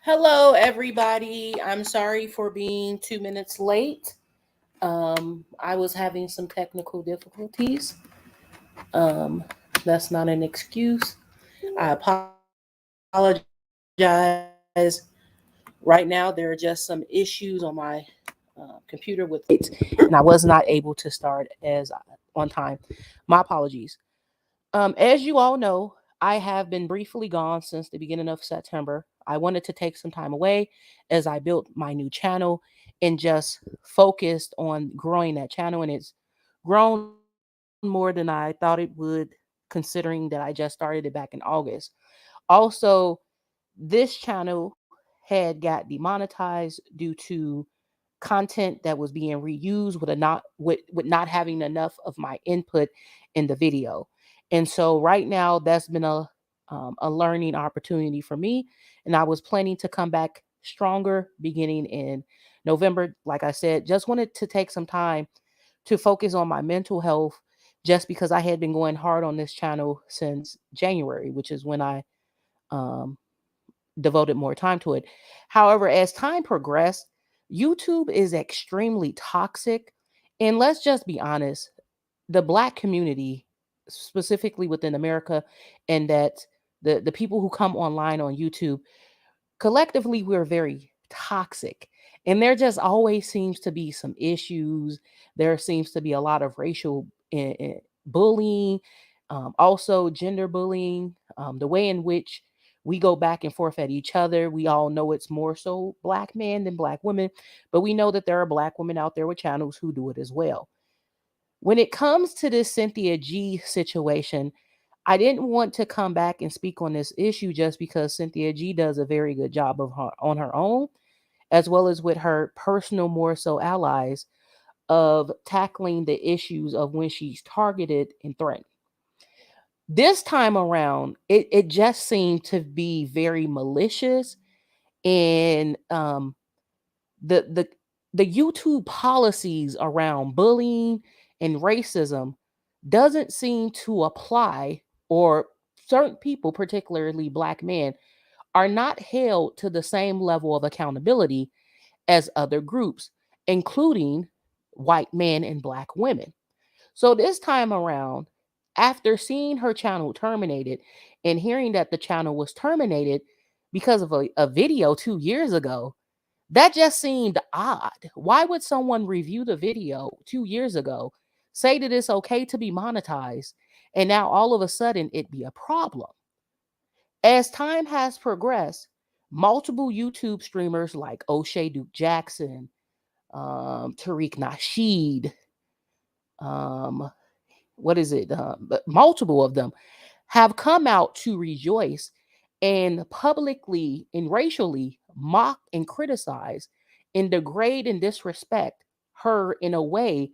Hello, everybody. I'm sorry for being 2 minutes late. I was having some technical difficulties. Um, that's not an excuse. I apologize. Right now, there are just some issues on my computer with and I was not able to start as on time. My apologies. As you all know, I have been briefly gone since the beginning of September. I wanted to take some time away as I built my new channel and just focused on growing that channel. And it's grown more than I thought it would, considering that I just started it back in August. Also, this channel had got demonetized due to content that was being reused with not having enough of my input in the video. And so right now that's been a learning opportunity for me, and I was planning to come back stronger beginning in November. Like I said, just wanted to take some time to focus on my mental health, just because I had been going hard on this channel since January, which is when I um devoted more time to it. However, as time progressed, YouTube is extremely toxic. And let's just be honest, the Black community, specifically within America, and that the people who come online on YouTube, collectively, we're very toxic. And there just always seems to be some issues. There seems to be a lot of racial bullying, also gender bullying, the way in which we go back and forth at each other. We all know it's more so Black men than Black women, but we know that there are Black women out there with channels who do it as well. When it comes to this Cynthia G situation, I didn't want to come back and speak on this issue just because Cynthia G does a very good job of her on her own, as well as with her personal more so allies of tackling the issues of when she's targeted and threatened. This time around, it just seemed to be very malicious, and the the the YouTube policies around bullying and racism doesn't seem to apply, or certain people, particularly Black men, are not held to the same level of accountability as other groups, including white men and Black women. So this time around, after seeing her channel terminated and hearing that the channel was terminated because of a video 2 years ago, that just seemed odd. Why would someone review the video 2 years ago, say that it's okay to be monetized, and now all of a sudden it be a problem? As time has progressed, multiple YouTube streamers like O'Shea Duke Jackson, Tariq Nasheed, um, what is it? But multiple of them have come out to rejoice and publicly and racially mock and criticize and degrade and disrespect her in a way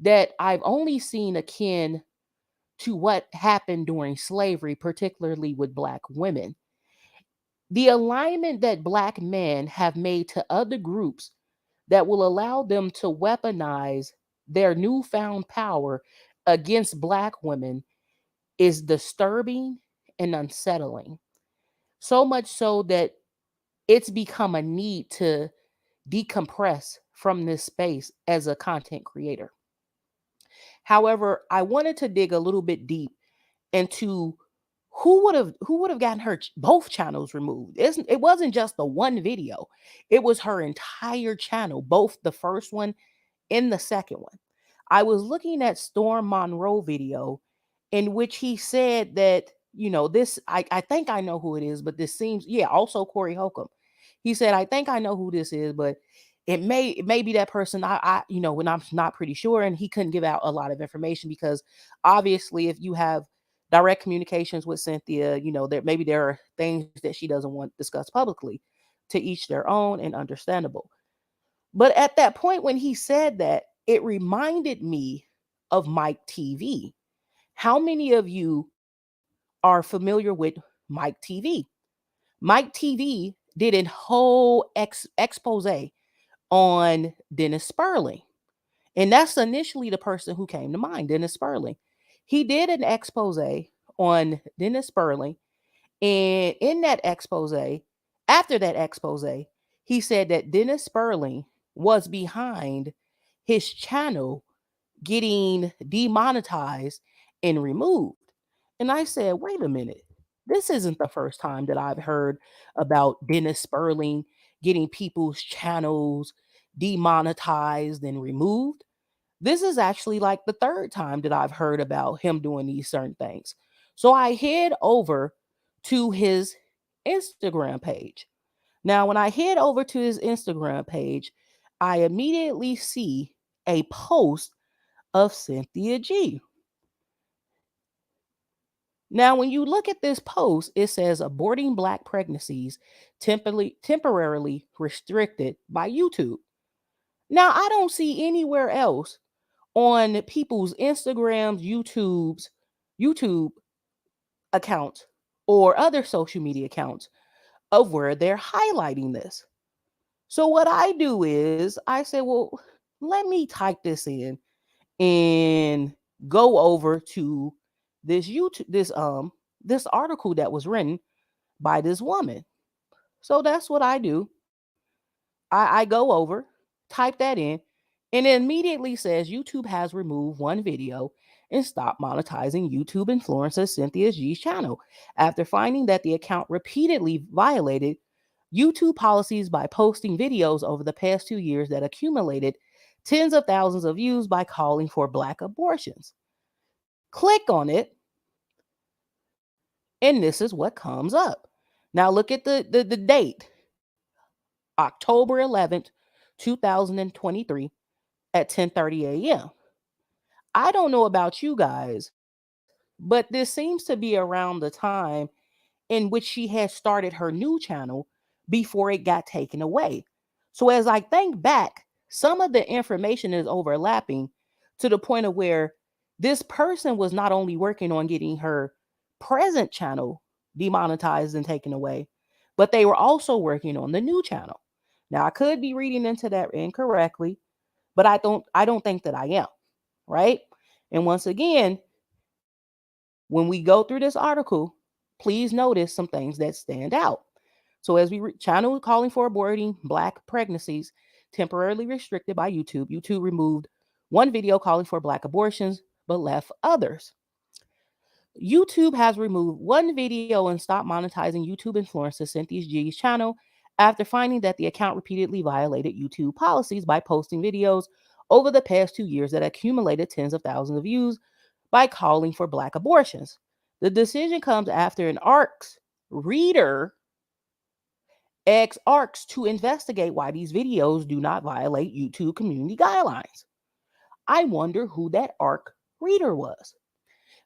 that I've only seen akin to what happened during slavery, particularly with Black women. The alignment that Black men have made to other groups that will allow them to weaponize their newfound power against Black women is disturbing and unsettling. So much so that it's become a need to decompress from this space as a content creator. However, I wanted to dig a little bit deep into who would have gotten her both channels removed. It wasn't just the one video. It was her entire channel, both the first one and the second one. I was looking at Storm Monroe video in which he said that, this, I think I know who it is, but this seems, yeah, also Corey Holcomb. He said, I think I know who this is, but it may be that person. When I'm not pretty sure, and he couldn't give out a lot of information because obviously if you have direct communications with Cynthia, there are things that she doesn't want discussed publicly. To each their own, and understandable. But at that point when he said that, it reminded me of Mike TV. How many of you are familiar with Mike TV? Mike TV did a whole expose on Dennis Spurling. And that's initially the person who came to mind, Dennis Spurling. He did an expose on Dennis Spurling. And in that expose, After that expose, he said that Dennis Spurling was behind his channel getting demonetized and removed. And I said, wait a minute. This isn't the first time that I've heard about Dennis Spurling getting people's channels demonetized and removed. This is actually like the third time that I've heard about him doing these certain things. So I head over to his Instagram page. Now, when I head over to his Instagram page, I immediately see a post of Cynthia G. Now, when you look at this post, it says aborting Black pregnancies temporarily restricted by YouTube. Now, I don't see anywhere else on people's Instagrams, YouTube accounts, or other social media accounts of where they're highlighting this. So what I do is I say, well, let me type this in and go over to this article that was written by this woman. So that's what I do. I go over, type that in, and it immediately says YouTube has removed one video and stopped monetizing YouTube influencer Cynthia G's channel after finding that the account repeatedly violated YouTube policies by posting videos over the past 2 years that accumulated tens of thousands of views by calling for Black abortions. Click on it, and this is what comes up. Now look at the date, October 11th, 2023 at 10:30 a.m. I don't know about you guys, but this seems to be around the time in which she had started her new channel before it got taken away. So as I think back, some of the information is overlapping to the point of where this person was not only working on getting her present channel demonetized and taken away, but they were also working on the new channel. Now I could be reading into that incorrectly, but I don't think that I am, right? And once again, when we go through this article, please notice some things that stand out. So as channel calling for aborting Black pregnancies temporarily restricted by YouTube. YouTube removed one video calling for Black abortions, but left others. YouTube has removed one video and stopped monetizing YouTube influencer Cynthia G's channel after finding that the account repeatedly violated YouTube policies by posting videos over the past 2 years that accumulated tens of thousands of views by calling for Black abortions. The decision comes after an ARCS reader asked ARCS to investigate why these videos do not violate YouTube community guidelines. I wonder who that ARC reader was.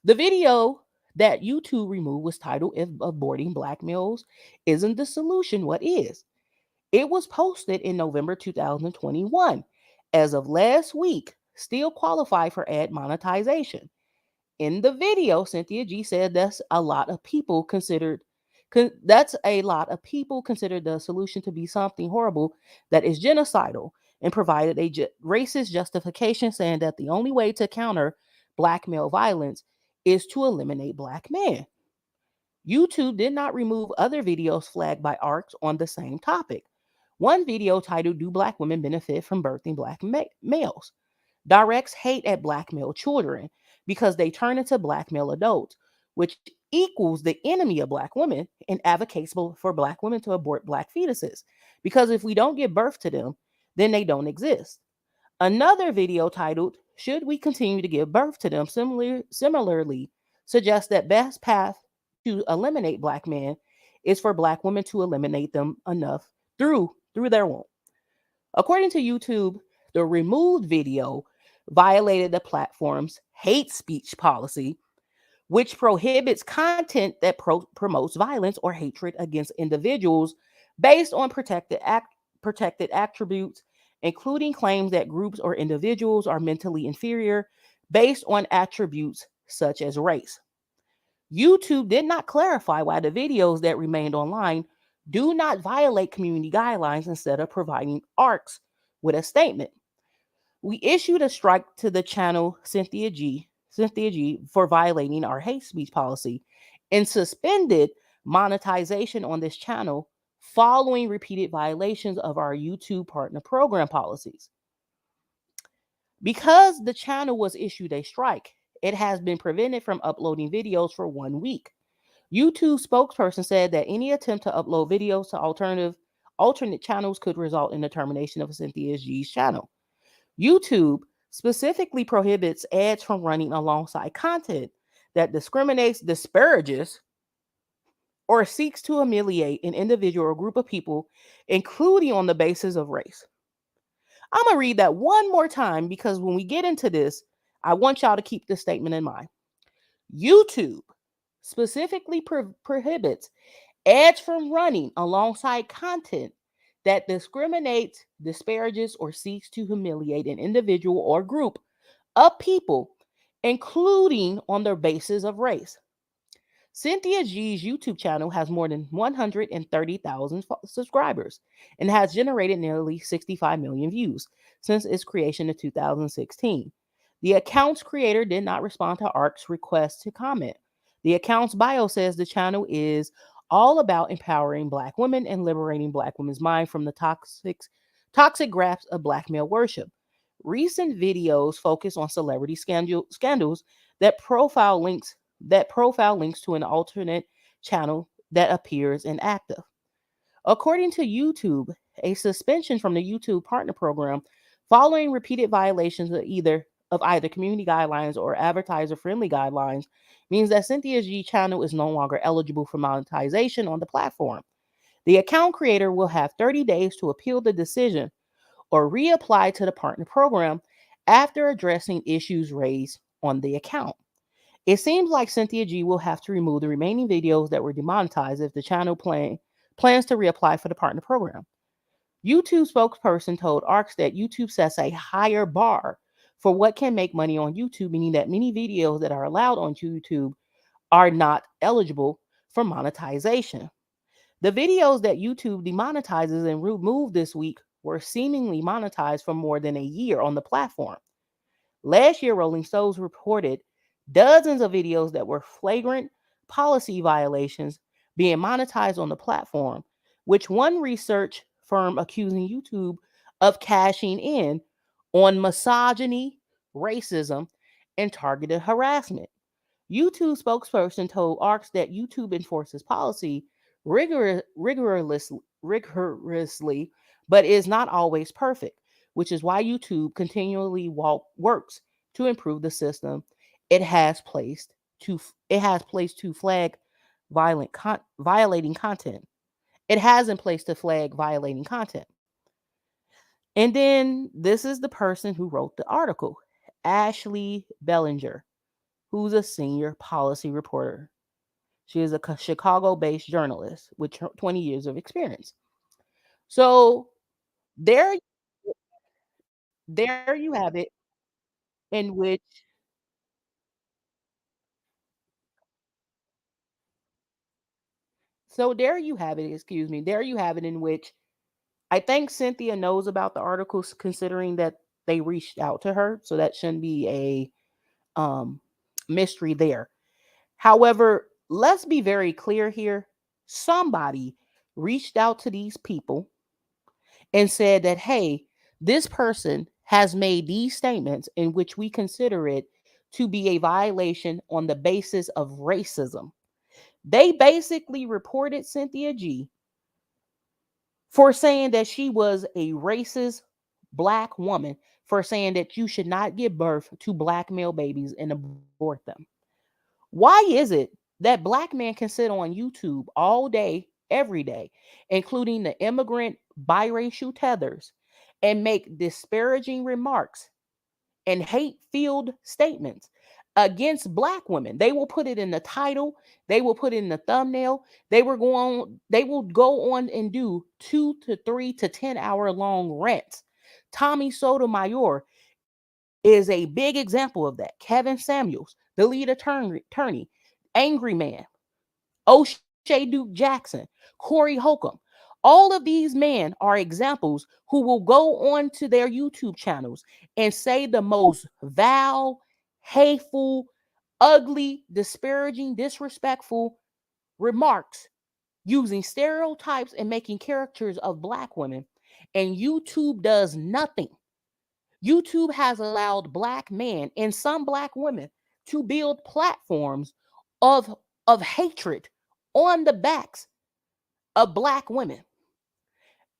The video that YouTube removed was titled "If Aborting Black Males Isn't the Solution, What Is?" It was posted in November 2021. As of last week, still qualified for ad monetization. In the video, Cynthia G said that's a lot of people considered the solution to be something horrible that is genocidal, and provided a racist justification saying that the only way to counter Black male violence is to eliminate Black men. YouTube did not remove other videos flagged by ARCS on the same topic. One video titled "Do Black Women Benefit from Birthing Black Males?" directs hate at Black male children because they turn into Black male adults, which equals the enemy of Black women, and advocates for Black women to abort Black fetuses. Because if we don't give birth to them, then they don't exist. Another video titled "Should We Continue to Give Birth to Them?" similarly suggests that best path to eliminate Black men is for Black women to eliminate them enough through their womb. According to YouTube, the removed video violated the platform's hate speech policy, which prohibits content that promotes violence or hatred against individuals based on protected attributes, including claims that groups or individuals are mentally inferior based on attributes such as race. YouTube did not clarify why the videos that remained online do not violate community guidelines instead of providing ARCS with a statement. We issued a strike to the channel Cynthia G for violating our hate speech policy and suspended monetization on this channel following repeated violations of our YouTube partner program policies. Because the channel was issued a strike, it has been prevented from uploading videos for 1 week. YouTube spokesperson said that any attempt to upload videos to alternate channels could result in the termination of Cynthia G's channel. YouTube specifically prohibits ads from running alongside content that discriminates, disparages, or seeks to humiliate an individual or group of people, including on the basis of race. I'm going to read that one more time because when we get into this, I want y'all to keep this statement in mind. YouTube specifically prohibits ads from running alongside content that discriminates, disparages, or seeks to humiliate an individual or group of people, including on their basis of race. Cynthia G's YouTube channel has more than 130,000 subscribers and has generated nearly 65 million views since its creation in 2016. The account's creator did not respond to ARC's request to comment. The account's bio says the channel is all about empowering Black women and liberating Black women's mind from the toxic grasp of Black male worship. Recent videos focus on celebrity scandals that profile links to an alternate channel that appears inactive. According to YouTube, a suspension from the YouTube partner program following repeated violations of either community guidelines or advertiser-friendly guidelines means that Cynthia G channel is no longer eligible for monetization on the platform. The account creator will have 30 days to appeal the decision or reapply to the partner program after addressing issues raised on the account. It seems like Cynthia G will have to remove the remaining videos that were demonetized if the channel plans to reapply for the partner program. YouTube spokesperson told ARCS that YouTube sets a higher bar for what can make money on YouTube, meaning that many videos that are allowed on YouTube are not eligible for monetization. The videos that YouTube demonetizes and removed this week were seemingly monetized for more than a year on the platform. Last year, Rolling Stones reported dozens of videos that were flagrant policy violations being monetized on the platform, which one research firm accusing YouTube of cashing in on misogyny, racism, and targeted harassment. YouTube spokesperson told ARCS that YouTube enforces policy rigorously, but is not always perfect, which is why YouTube continually works to improve the system it has placed to flag violating content. It has in place to flag violating content. And then this is the person who wrote the article, Ashley Bellinger, who's a senior policy reporter. She is a Chicago-based journalist with 20 years of experience. So there, there you have it, in which there you have it. Excuse me. There you have it, in which I think Cynthia knows about the articles, considering that they reached out to her. So that shouldn't be a mystery there. However, let's be very clear here. Somebody reached out to these people and said that, hey, this person has made these statements in which we consider it to be a violation on the basis of racism. They basically reported Cynthia G for saying that she was a racist Black woman, for saying that you should not give birth to Black male babies and abort them. Why is it that Black men can sit on YouTube all day, every day, including the immigrant biracial tethers, and make disparaging remarks and hate-filled statements against Black women? They will put it in the title, they will put it in the thumbnail, they will go on and do 2 to 3 to 10-hour long rants. Tommy Sotomayor is a big example of that. Kevin Samuels, the lead attorney, Angryman, O'Shea Duke Jackson, Corey Holcomb. All of these men are examples who will go on to their YouTube channels and say the most vile, hateful, ugly, disparaging, disrespectful remarks using stereotypes and making characters of Black women. And YouTube does nothing. YouTube has allowed Black men and some Black women to build platforms of, of hatred on the backs of Black women.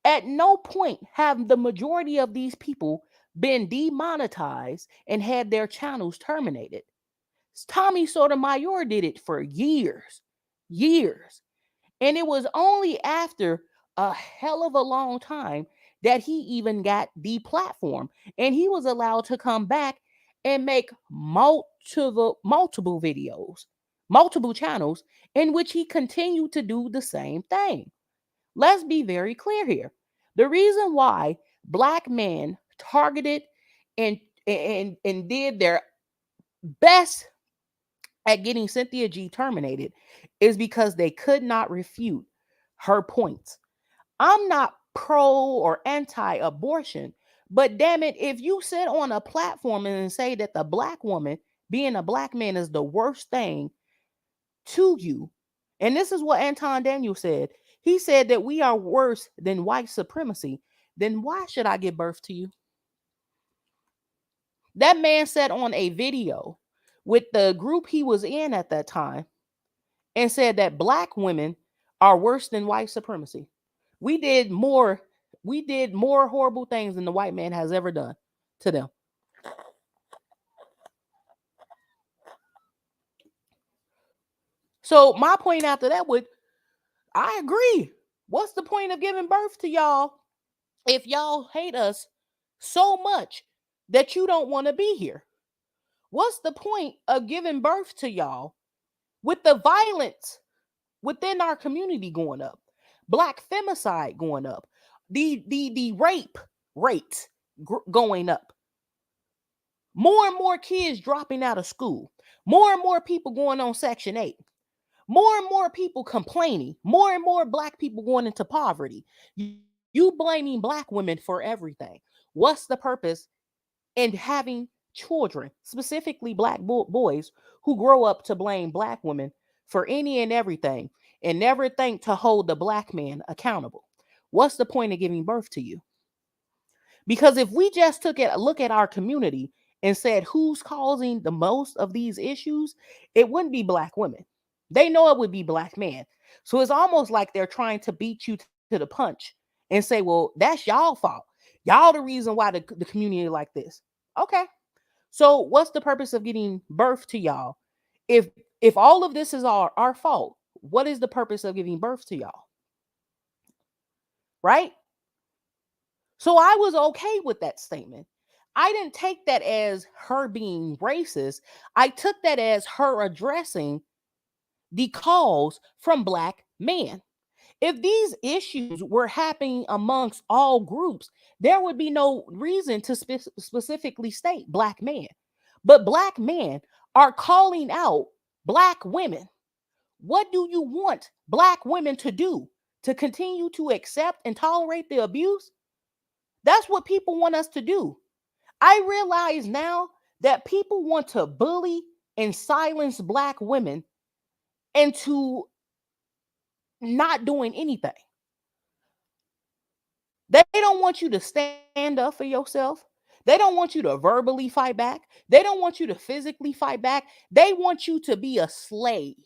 At no point have the majority of these people been demonetized and had their channels terminated. Tommy Sotomayor did it for years, years. And it was only after a hell of a long time that he even got deplatformed. And he was allowed to come back and make multiple videos, multiple channels in which he continued to do the same thing. Let's be very clear here. The reason why Black men targeted and did their best at getting Cynthia G terminated is because they could not refute her points. I'm not pro or anti-abortion, but damn it, if you sit on a platform and say that the Black woman being a Black man is the worst thing to you, and this is what Anton Daniel said. He said that we are worse than white supremacy. Then why should I give birth to you? That man said on a video with the group he was in at that time and said that Black women are worse than white supremacy. We did more horrible things than the white man has ever done to them. So my point after that would, I agree. What's the point of giving birth to y'all if y'all hate us so much that you don't want to be here? What's the point of giving birth to y'all with the violence within our community going up, Black femicide going up, the rape rates going up, more and more kids dropping out of school, more and more people going on Section 8, more and more people complaining, more and more Black people going into poverty. You blaming Black women for everything. What's the purpose in having children, specifically Black boys, who grow up to blame Black women for any and everything and never think to hold the Black man accountable? What's the point of giving birth to you? Because if we just took a look at our community and said who's causing the most of these issues, it wouldn't be Black women. They know it would be Black men. So it's almost like they're trying to beat you to the punch and say, well, that's y'all fault. Y'all the reason why the community is like this. Okay. So what's the purpose of getting birth to y'all? If all of this is our fault, what is the purpose of giving birth to y'all? Right? So I was okay with that statement. I didn't take that as her being racist. I took that as her addressing the calls from Black men. If these issues were happening amongst all groups, there would be no reason to specifically state Black men. But Black men are calling out Black women. What do you want Black women to do? To continue to accept and tolerate the abuse? That's what people want us to do. I realize now that people want to bully and silence Black women into not doing anything. They don't want you to stand up for yourself. They don't want you to verbally fight back. They don't want you to physically fight back. They want you to be a slave.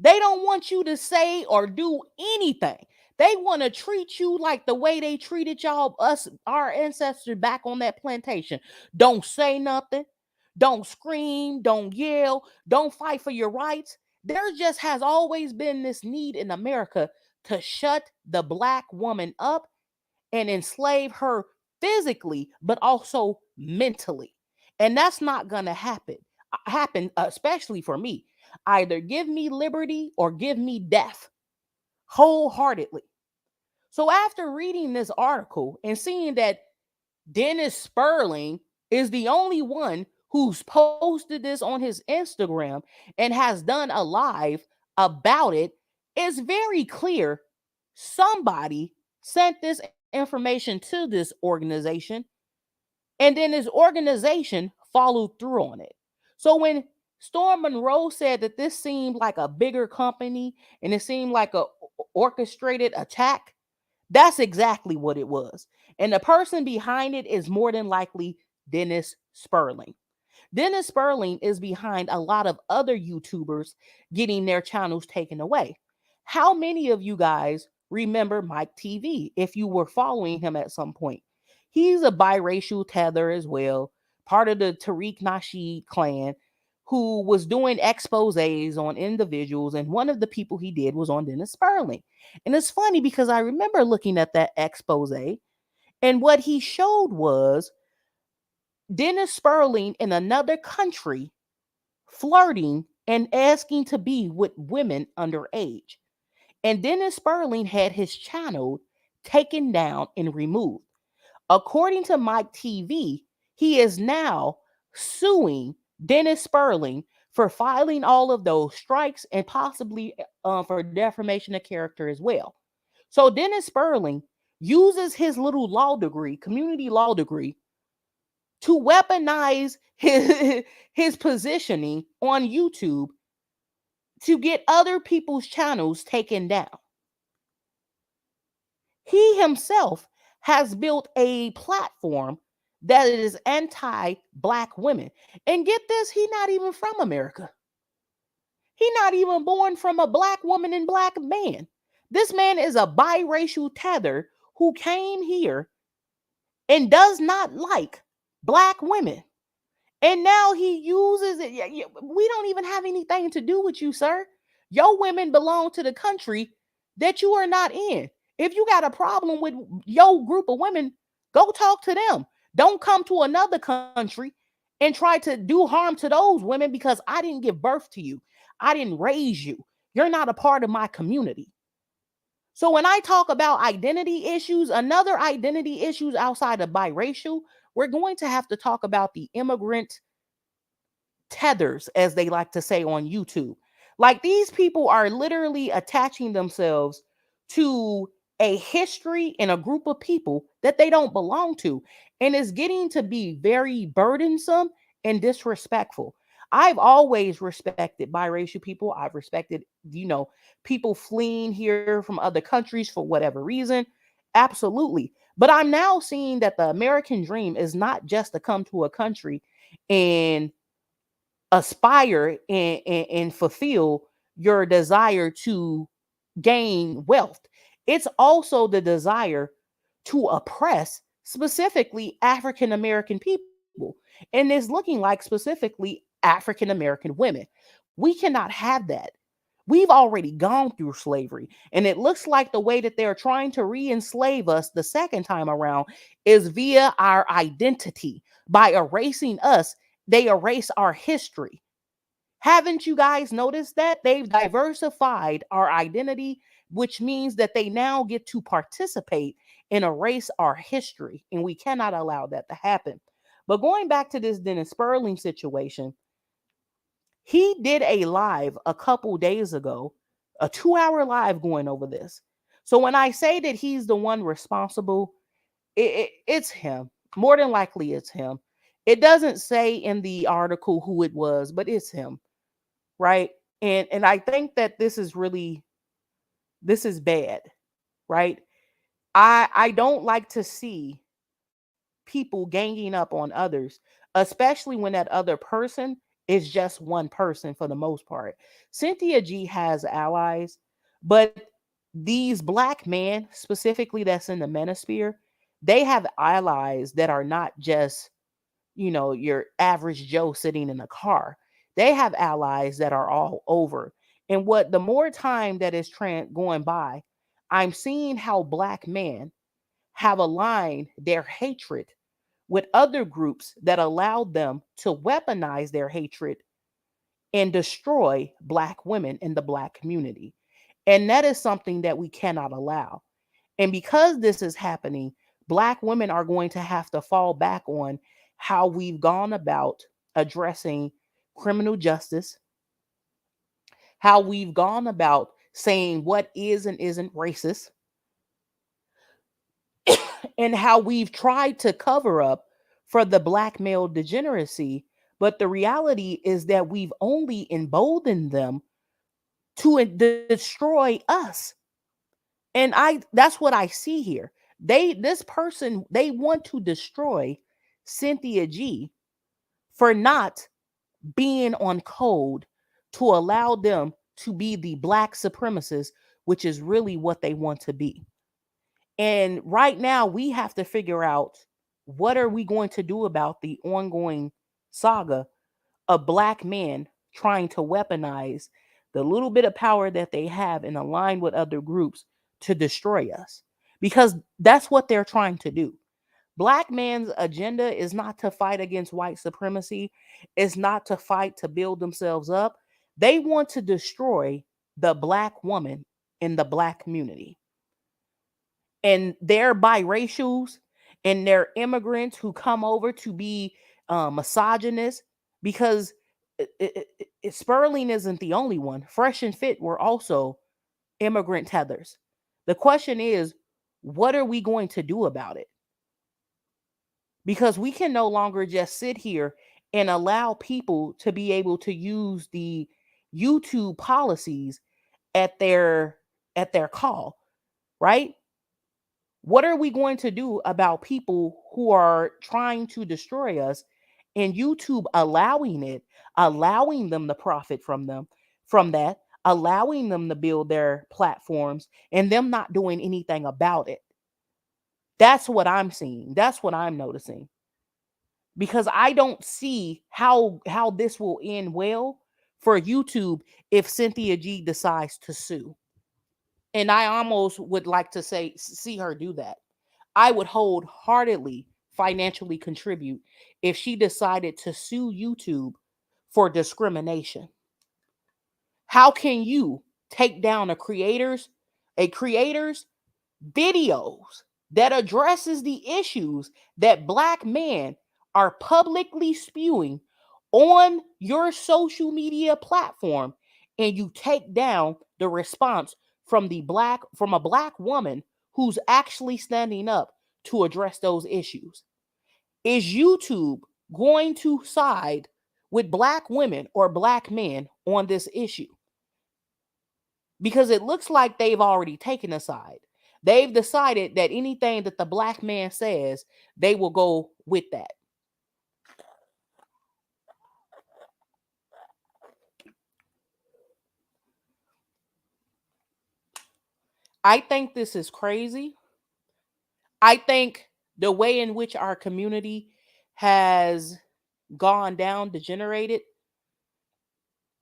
They don't want you to say or do anything. They want to treat you like the way they treated y'all, our ancestors back on that plantation. Don't say nothing. Don't scream. Don't yell. Don't fight for your rights. There just has always been this need in America to shut the Black woman up and enslave her physically, but also mentally. And that's not going to happen, especially for me. Either give me liberty or give me death wholeheartedly. So after reading this article and seeing that Dennis Spurling is the only one who's posted this on his Instagram and has done a live about it, it's very clear somebody sent this information to this organization, and then this organization followed through on it. So when Storm Monroe said that this seemed like a bigger company and it seemed like a orchestrated attack. That's exactly what it was. And the person behind it is more than likely Dennis Spurling. Dennis Spurling is behind a lot of other YouTubers getting their channels taken away. How many of you guys remember Mike TV if you were following him at some point? He's a biracial Tether as well, part of the Tariq Nasheed clan, who was doing exposés on individuals. And one of the people he did was on Dennis Spurling. And it's funny because I remember looking at that expose, and what he showed was Dennis Spurling in another country flirting and asking to be with women underage. And Dennis Spurling had his channel taken down and removed. According to Mike TV, he is now suing Dennis Spurling for filing all of those strikes and possibly for defamation of character as well. So Dennis Spurling uses his little law degree, community law degree, to weaponize his positioning on YouTube to get other people's channels taken down. He himself has built a platform that is anti-Black women. And get this, he's not even from America. He's not even born from a Black woman and Black man. This man is a biracial Tether who came here and does not like Black women. And now he uses it. We don't even have anything to do with you, sir. Your women belong to the country that you are not in. If you got a problem with your group of women, go talk to them. Don't come to another country and try to do harm to those women because I didn't give birth to you. I didn't raise you. You're not a part of my community. So when I talk about identity issues, another identity issues outside of biracial, we're going to have to talk about the immigrant tethers, as they like to say on YouTube. Like, these people are literally attaching themselves to a history and a group of people that they don't belong to. And it's getting to be very burdensome and disrespectful. I've always respected biracial people. I've respected, people fleeing here from other countries for whatever reason. Absolutely. But I'm now seeing that the American dream is not just to come to a country and aspire and fulfill your desire to gain wealth. It's also the desire to oppress specifically African American people. And it's looking like specifically African American women. We cannot have that. We've already gone through slavery. And it looks like the way that they're trying to re-enslave us the second time around is via our identity. By erasing us, they erase our history. Haven't you guys noticed that? They've diversified our identity, which means that they now get to participate and erase our history. And we cannot allow that to happen. But going back to this Dennis Spurling situation, he did a live a couple days ago, a 2-hour live going over this. So when I say that he's the one responsible, it's him. More than likely, it's him. It doesn't say in the article who it was, but it's him, right? And I think that this is bad, right? I don't like to see people ganging up on others, especially when that other person is just one person for the most part. Cynthia G has allies, but these Black men, specifically that's in the manosphere, they have allies that are not just, your average Joe sitting in a car. They have allies that are all over. And the more time that is going by, I'm seeing how Black men have aligned their hatred with other groups that allowed them to weaponize their hatred and destroy Black women in the Black community. And that is something that we cannot allow. And because this is happening, Black women are going to have to fall back on how we've gone about addressing criminal justice, how we've gone about saying what is and isn't racist, and how we've tried to cover up for the Black male degeneracy But the reality is that we've only emboldened them to destroy us. And that's what I see here. They want to destroy Cynthia G for not being on code to allow them to be the black supremacists, which is really what they want to be. And right now we have to figure out, what are we going to do about the ongoing saga of black men trying to weaponize the little bit of power that they have and align with other groups to destroy us? Because that's what they're trying to do. Black man's agenda is not to fight against white supremacy. It's not to fight to build themselves up. They want to destroy the black woman in the black community. And they're biracials and they're immigrants who come over to be misogynist, because Spurling isn't the only one. Fresh and Fit were also immigrant tethers. The question is, what are we going to do about it? Because we can no longer just sit here and allow people to be able to use the YouTube policies at their call, right? What are we going to do about people who are trying to destroy us, and YouTube allowing it, allowing them to profit from that, allowing them to build their platforms, and them not doing anything about it? That's what I'm seeing. That's what I'm noticing. Because I don't see how this will end well for YouTube if Cynthia G decides to sue. And I almost would like to see her do that. I would wholeheartedly financially contribute if she decided to sue YouTube for discrimination. How can you take down a creator's videos that addresses the issues that black men are publicly spewing on your social media platform, and you take down the response from a black woman who's actually standing up to address those issues? Is YouTube going to side with black women or black men on this issue? Because it looks like they've already taken a side. They've decided that anything that the black man says, they will go with that. I think this is crazy. I think the way in which our community has gone down, degenerated,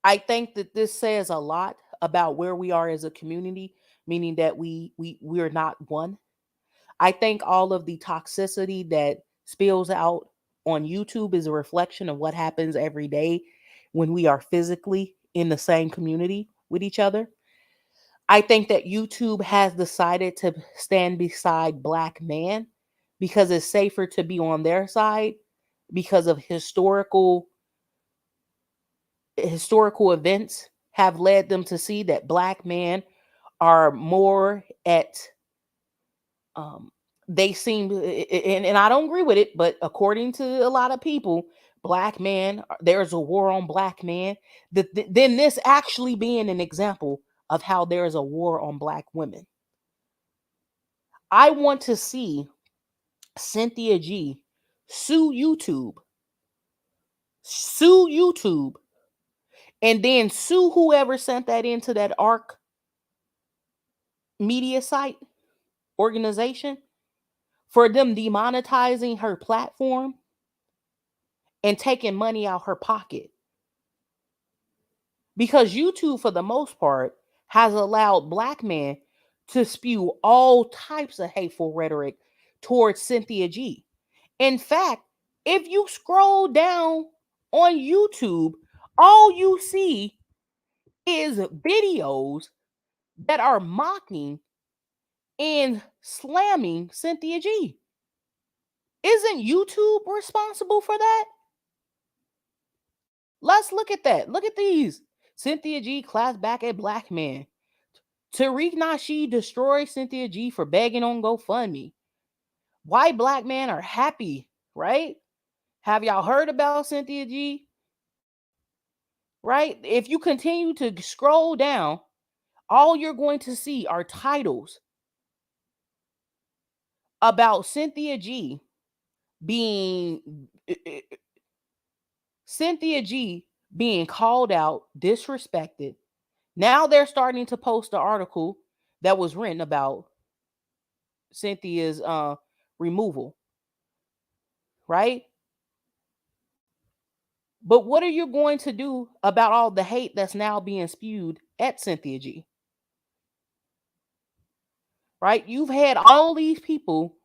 I think that this says a lot about where we are as a community, meaning that we're not one. I think all of the toxicity that spills out on YouTube is a reflection of what happens every day when we are physically in the same community with each other. I think that YouTube has decided to stand beside black men because it's safer to be on their side, because of historical events have led them to see that black men are more at they seem, and I don't agree with it, but according to a lot of people, black men, there's a war on black men. Then this actually being an example of how there is a war on black women. I want to see Cynthia G sue YouTube, and then sue whoever sent that into that ARC media site organization for them demonetizing her platform and taking money out her pocket. Because YouTube, for the most part, has allowed black men to spew all types of hateful rhetoric towards Cynthia G. In fact, if you scroll down on YouTube, all you see is videos that are mocking and slamming Cynthia G. Isn't YouTube responsible for that? Let's look at that. Look at these. Cynthia G claps back at black man. Tariq Nasheed destroys Cynthia G for begging on GoFundMe. White black men are happy, right? Have y'all heard about Cynthia G? right? If you continue to scroll down, all you're going to see are titles about being Cynthia G being called out, disrespected. Now they're starting to post the article that was written about Cynthia's removal, right? But what are you going to do about all the hate that's now being spewed at Cynthia G? Right? You've had all these people,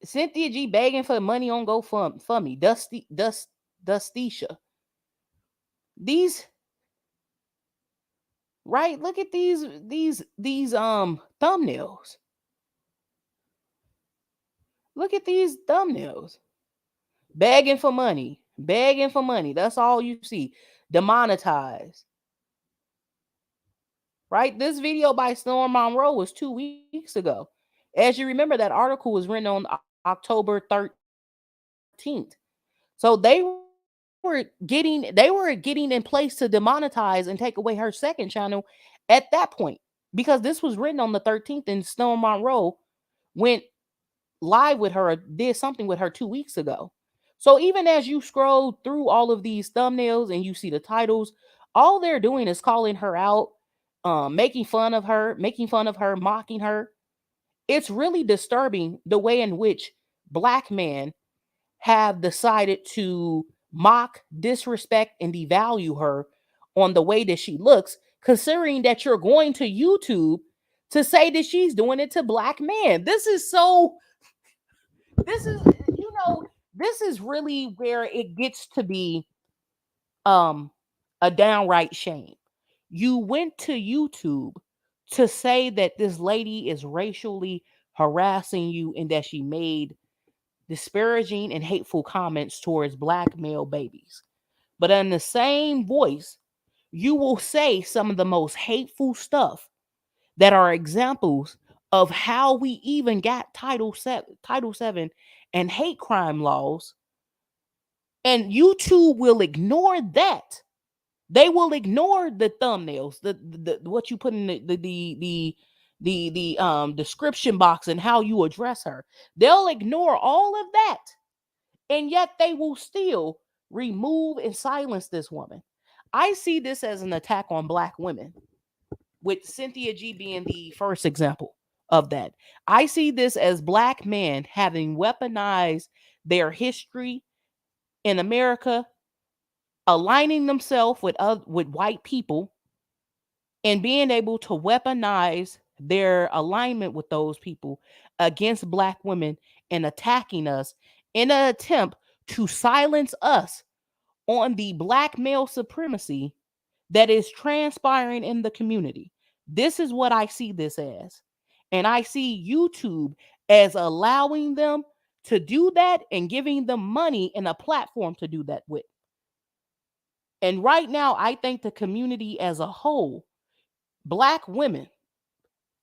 Cynthia G begging for money on GoFundMe, Dustisha. These, right? Look at these thumbnails. Look at these thumbnails. Begging for money. Begging for money. That's all you see. Demonetized. Right? This video by Storm Monroe was 2 weeks ago. As you remember, that article was written on October 13th. So they were getting in place to demonetize and take away her second channel at that point. Because this was written on the 13th and Storm Monroe went live with her, did something with her 2 weeks ago. So even as you scroll through all of these thumbnails and you see the titles, all they're doing is calling her out, making fun of her, mocking her. It's really disturbing the way in which Black men have decided to mock, disrespect, and devalue her on the way that she looks, considering that you're going to YouTube to say that she's doing it to Black men. This is this is really where it gets to be a downright shame. You went to YouTube to say that this lady is racially harassing you and that she made disparaging and hateful comments towards Black male babies. But in the same voice, you will say some of the most hateful stuff that are examples of how we even got Title 7 and hate crime laws. And YouTube will ignore that. They will ignore the thumbnails, the what you put in the description box and how you address her. They'll ignore all of that. And yet they will still remove and silence this woman. I see this as an attack on Black women, with Cynthia G being the first example of that. I see this as Black men having weaponized their history in America, aligning themselves with white people, and being able to weaponize their alignment with those people against Black women and attacking us in an attempt to silence us on the Black male supremacy that is transpiring in the community. This is what I see this as. And I see YouTube as allowing them to do that and giving them money and a platform to do that with. And right now, I think the community as a whole, Black women,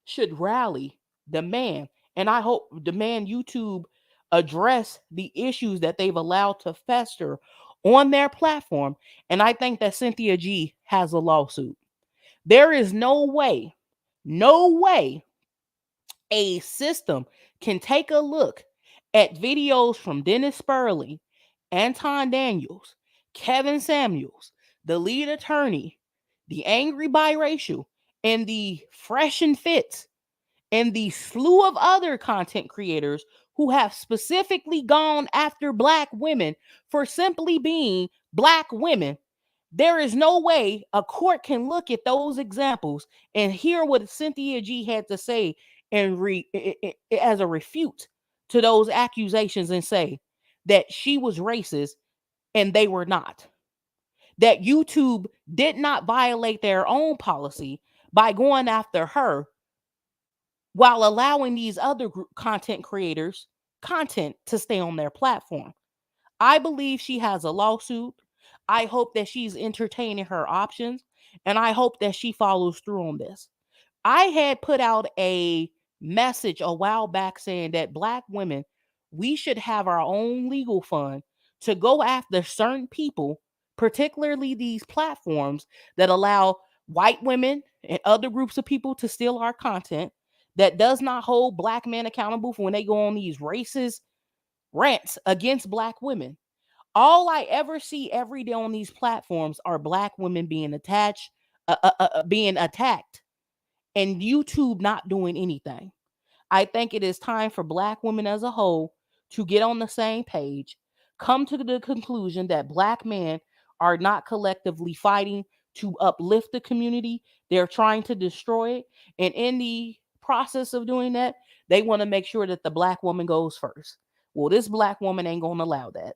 should rally, demand, and I hope demand YouTube address the issues that they've allowed to fester on their platform. And I think that Cynthia G has a lawsuit. There is no way a system can take a look at videos from Dennis Spurling, Anton Daniels, Kevin Samuels, the lead attorney, the angry biracial, and the fresh and fit, and the slew of other content creators who have specifically gone after Black women for simply being Black women. There is no way a court can look at those examples and hear what Cynthia G had to say and as a refute to those accusations and say that she was racist and they were not. That YouTube did not violate their own policy by going after her while allowing these other content creators content to stay on their platform. I believe she has a lawsuit. I hope that she's entertaining her options, and I hope that she follows through on this. I had put out a message a while back saying that Black women, we should have our own legal fund to go after certain people particularly these platforms that allow white women and other groups of people to steal our content, that does not hold black men accountable for when they go on these racist rants against black women. All I ever see every day on these platforms are black women being attacked, and YouTube not doing anything. I think it is time for black women as a whole to get on the same page, come to the conclusion that black men are not collectively fighting to uplift the community. They're trying to destroy it. And in the process of doing that, they want to make sure that the black woman goes first. Well, this black woman ain't going to allow that.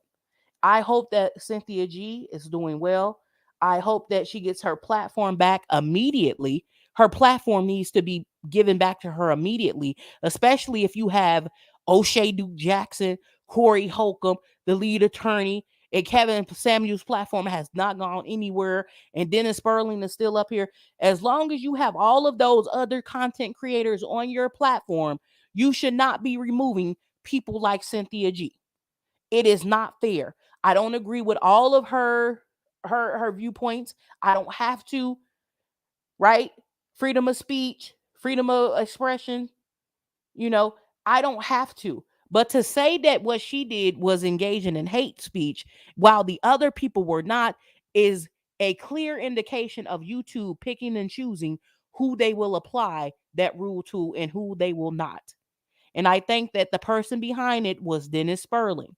I hope that Cynthia G is doing well. I hope that she gets her platform back immediately. Her platform needs to be given back to her immediately, especially if you have O'Shea Duke Jackson, Corey Holcomb, the lead attorney, and Kevin Samuel's platform has not gone anywhere, and Dennis Spurling is still up here. As long as you have all of those other content creators on your platform, you should not be removing people like Cynthia G. It is not fair. I don't agree with all of her viewpoints. I don't have to, right? Freedom of speech, freedom of expression, you know, I don't have to. But to say that what she did was engaging in hate speech while the other people were not is a clear indication of YouTube picking and choosing who they will apply that rule to and who they will not. And I think that the person behind it was Dennis Spurling.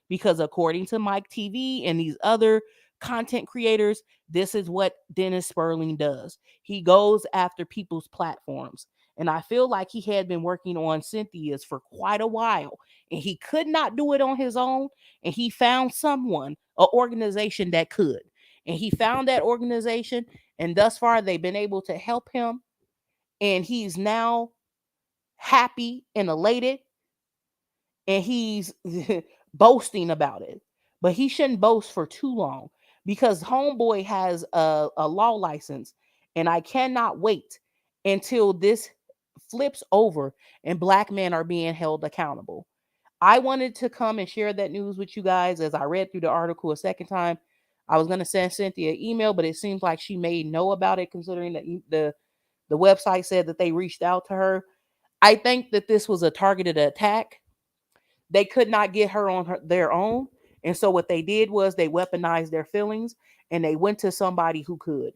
Because according to Mike TV and these other content creators, this is what Dennis Spurling does. He goes after people's platforms. And I feel like he had been working on Cynthia's for quite a while. And he could not do it on his own. And he found someone, an organization that could. And he found that organization. And thus far, they've been able to help him. And he's now happy and elated, and he's boasting about it. But he shouldn't boast for too long, because homeboy has a law license, and I cannot wait until this flips over and black men are being held accountable. I wanted to come and share that news with you guys. As I read through the article a second time, I was going to send Cynthia an email, but it seems like she may know about it, considering that the website said that they reached out to her. I think that this was a targeted attack. They could not get her on their own. And so what they did was they weaponized their feelings, and they went to somebody who could.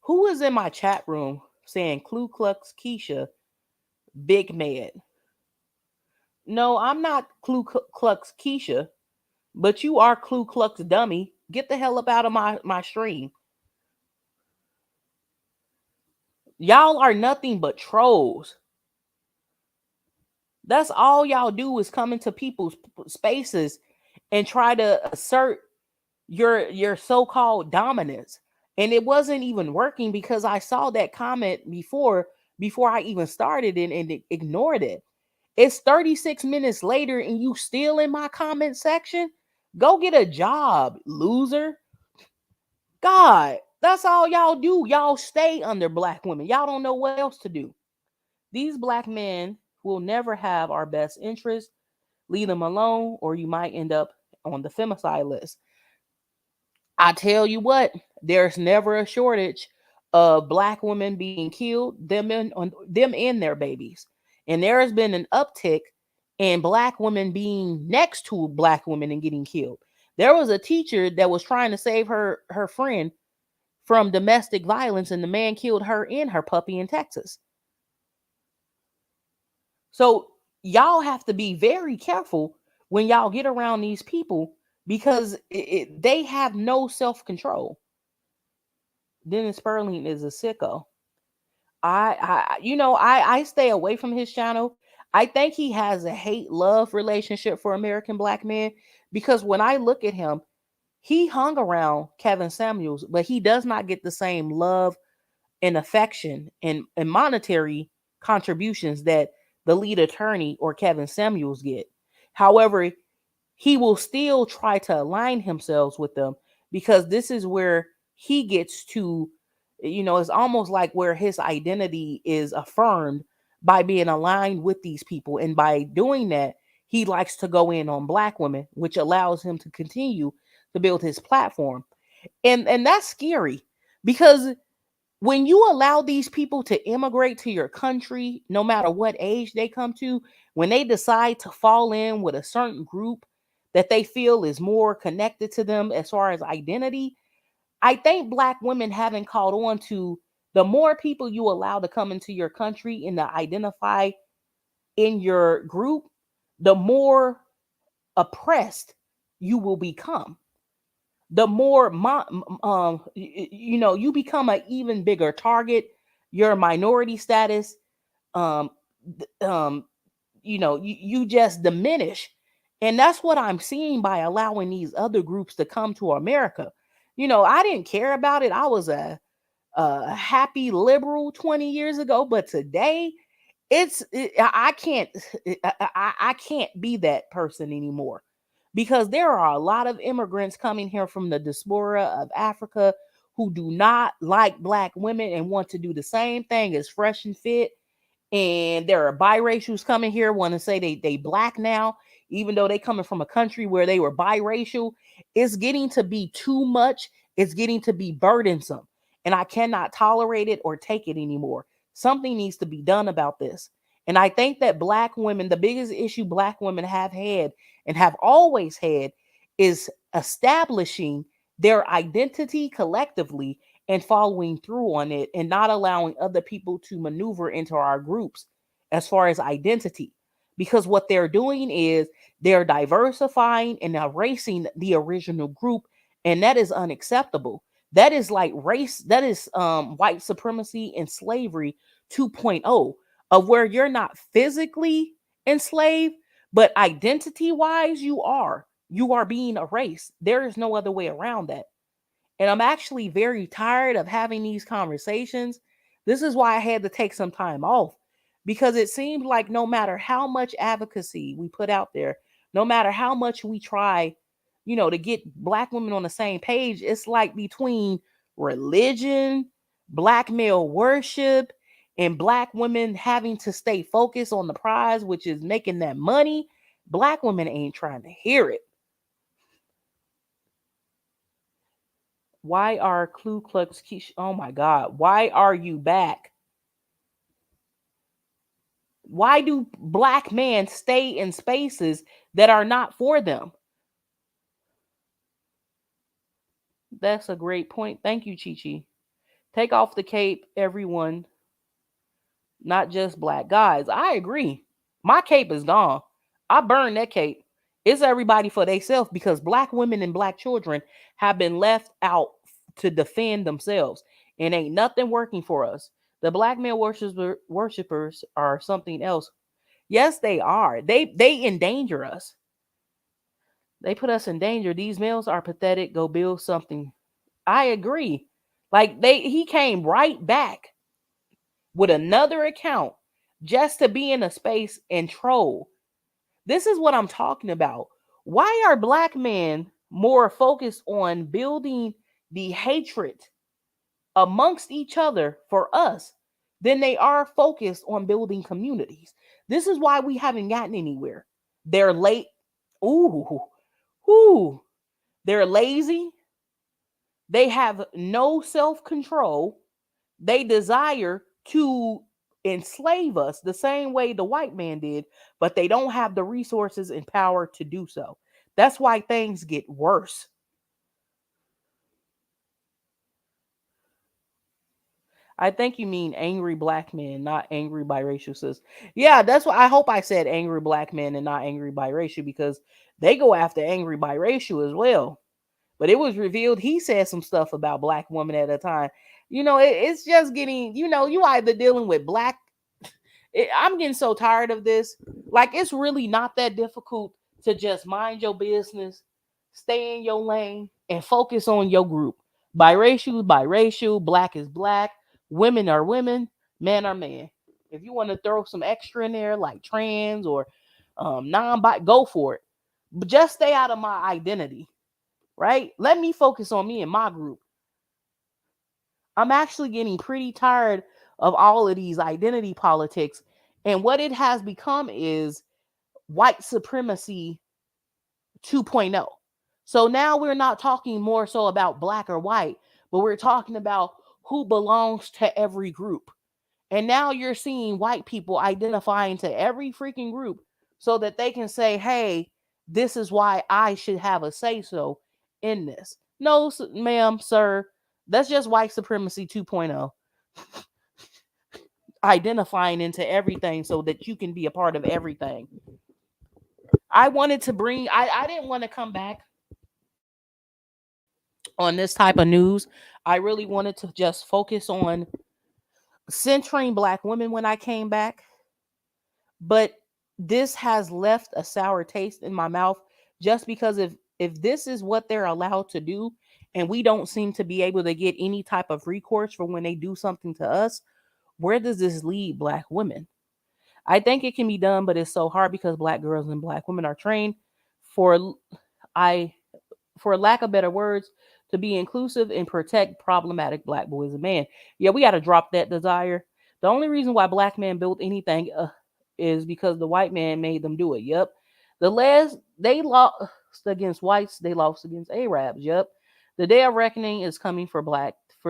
Who is in my chat room saying Ku Klux Keisha big mad? No, I'm not Ku Klux Keisha, but you are Ku Klux dummy. Get the hell up out of my stream. Y'all are nothing but trolls. That's all y'all do, is come into people's spaces and try to assert your so-called dominance. And it wasn't even working, because I saw that comment before I even started and ignored it. It's 36 minutes later and you still in my comment section? Go get a job, loser. God, that's all y'all do. Y'all stay under black women. Y'all don't know what else to do. These black men will never have our best interest. Leave them alone, or you might end up on the femicide list. I tell you what, there's never a shortage of black women being killed, them and their babies. And there has been an uptick in black women being next to black women and getting killed. There was a teacher that was trying to save her friend from domestic violence, and the man killed her and her puppy in Texas. So y'all have to be very careful when y'all get around these people, because they have no self-control. Dennis Spurling is a sicko. I stay away from his channel. I think he has a hate-love relationship for American black men, because when I look at him, he hung around Kevin Samuels, but he does not get the same love and affection and monetary contributions that the lead attorney or Kevin Samuels get. However, he will still try to align himself with them, because this is where he gets to, it's almost like where his identity is affirmed by being aligned with these people. And by doing that, he likes to go in on black women, which allows him to continue to build his platform. And that's scary, because when you allow these people to immigrate to your country, no matter what age they come to, when they decide to fall in with a certain group that they feel is more connected to them as far as identity, I think black women haven't caught on to, the more people you allow to come into your country and to identify in your group, the more oppressed you will become. The more you become an even bigger target. Your minority status, um you just diminish. And that's what I'm seeing by allowing these other groups to come to America. I didn't care about it. I was a happy liberal 20 years ago, but today I can't I can't be that person anymore, because there are a lot of immigrants coming here from the diaspora of Africa who do not like black women and want to do the same thing as Fresh and Fit. And there are biracials coming here want to say they black now, even though they coming from a country where they were biracial. It's getting to be too much. It's getting to be burdensome, and I cannot tolerate it or take it anymore. Something needs to be done about this. And I think that black women, the biggest issue black women have had and have always had, is establishing their identity collectively and following through on it, and not allowing other people to maneuver into our groups as far as identity. Because what they're doing is they're diversifying and erasing the original group, and that is unacceptable. That is like race, that is white supremacy and slavery 2.0, of where you're not physically enslaved, but identity wise you are being erased. There is no other way around that. And I'm actually very tired of having these conversations. This is why I had to take some time off, because it seems like no matter how much advocacy we put out there, no matter how much we try, to get black women on the same page, it's like between religion, black male worship, and black women having to stay focused on the prize, which is making that money, black women ain't trying to hear it. Why are Ku Klux Oh my God. Why are you back? Why do black men stay in spaces that are not for them? That's a great point. Thank you, Chi Chi. Take off the cape, everyone, not just black guys. I agree. My cape is gone. I burned that cape. It's everybody for themselves, because black women and black children have been left out to defend themselves, and ain't nothing working for us. The black male worshipers are something else. Yes, they are. They endanger us. They put us in danger. These males are pathetic. Go build something. I agree. Like he came right back with another account just to be in a space and troll. This is what I'm talking about. Why are black men more focused on building the hatred amongst each other for us than they are focused on building communities? This is why we haven't gotten anywhere. They're late. Ooh, ooh. They're lazy. They have no self control. They desire to enslave us the same way the white man did, but they don't have the resources and power to do so. That's why things get worse. I think you mean angry black men, not angry biracial sis. Yeah, that's what I hope I said, angry black men and not angry biracial, because they go after angry biracial as well. But it was revealed he said some stuff about black women at a time. It's just getting, you either dealing with black. I'm getting so tired of this. Like, it's really not that difficult to just mind your business, stay in your lane, and focus on your group. Biracial is biracial, black is black, women are women, men are men. If you want to throw some extra in there, like trans or non-bi, go for it. But just stay out of my identity, right? Let me focus on me and my group. I'm actually getting pretty tired of all of these identity politics. And what it has become is white supremacy 2.0. So now we're not talking more so about black or white, but we're talking about who belongs to every group. And now you're seeing white people identifying to every freaking group so that they can say, hey, this is why I should have a say so in this. No, ma'am, sir. That's just white supremacy 2.0. Identifying into everything so that you can be a part of everything. I wanted to bring, I didn't want to come back on this type of news. I really wanted to just focus on centering black women when I came back. But this has left a sour taste in my mouth just because if this is what they're allowed to do and we don't seem to be able to get any type of recourse for when they do something to us, where does this lead black women? I think it can be done, but it's so hard because black girls and black women are trained for I for lack of better words, to be inclusive and protect problematic black boys and men. Yeah, we got to drop that desire. The only reason why black men built anything is because the white man made them do it. Yep. The last they lost against whites, they lost against Arabs. Yep. The day of reckoning is coming for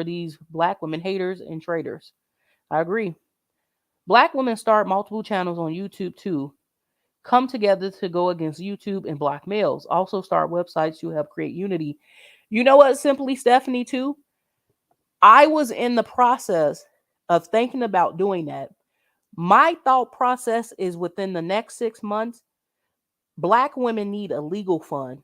these black women haters and traitors. I agree. Black women start multiple channels on YouTube too. Come together to go against YouTube and black males. Also start websites to help create unity. You know what, Simply Stephanie, too? I was in the process of thinking about doing that. My thought process is within the next 6 months, black women need a legal fund,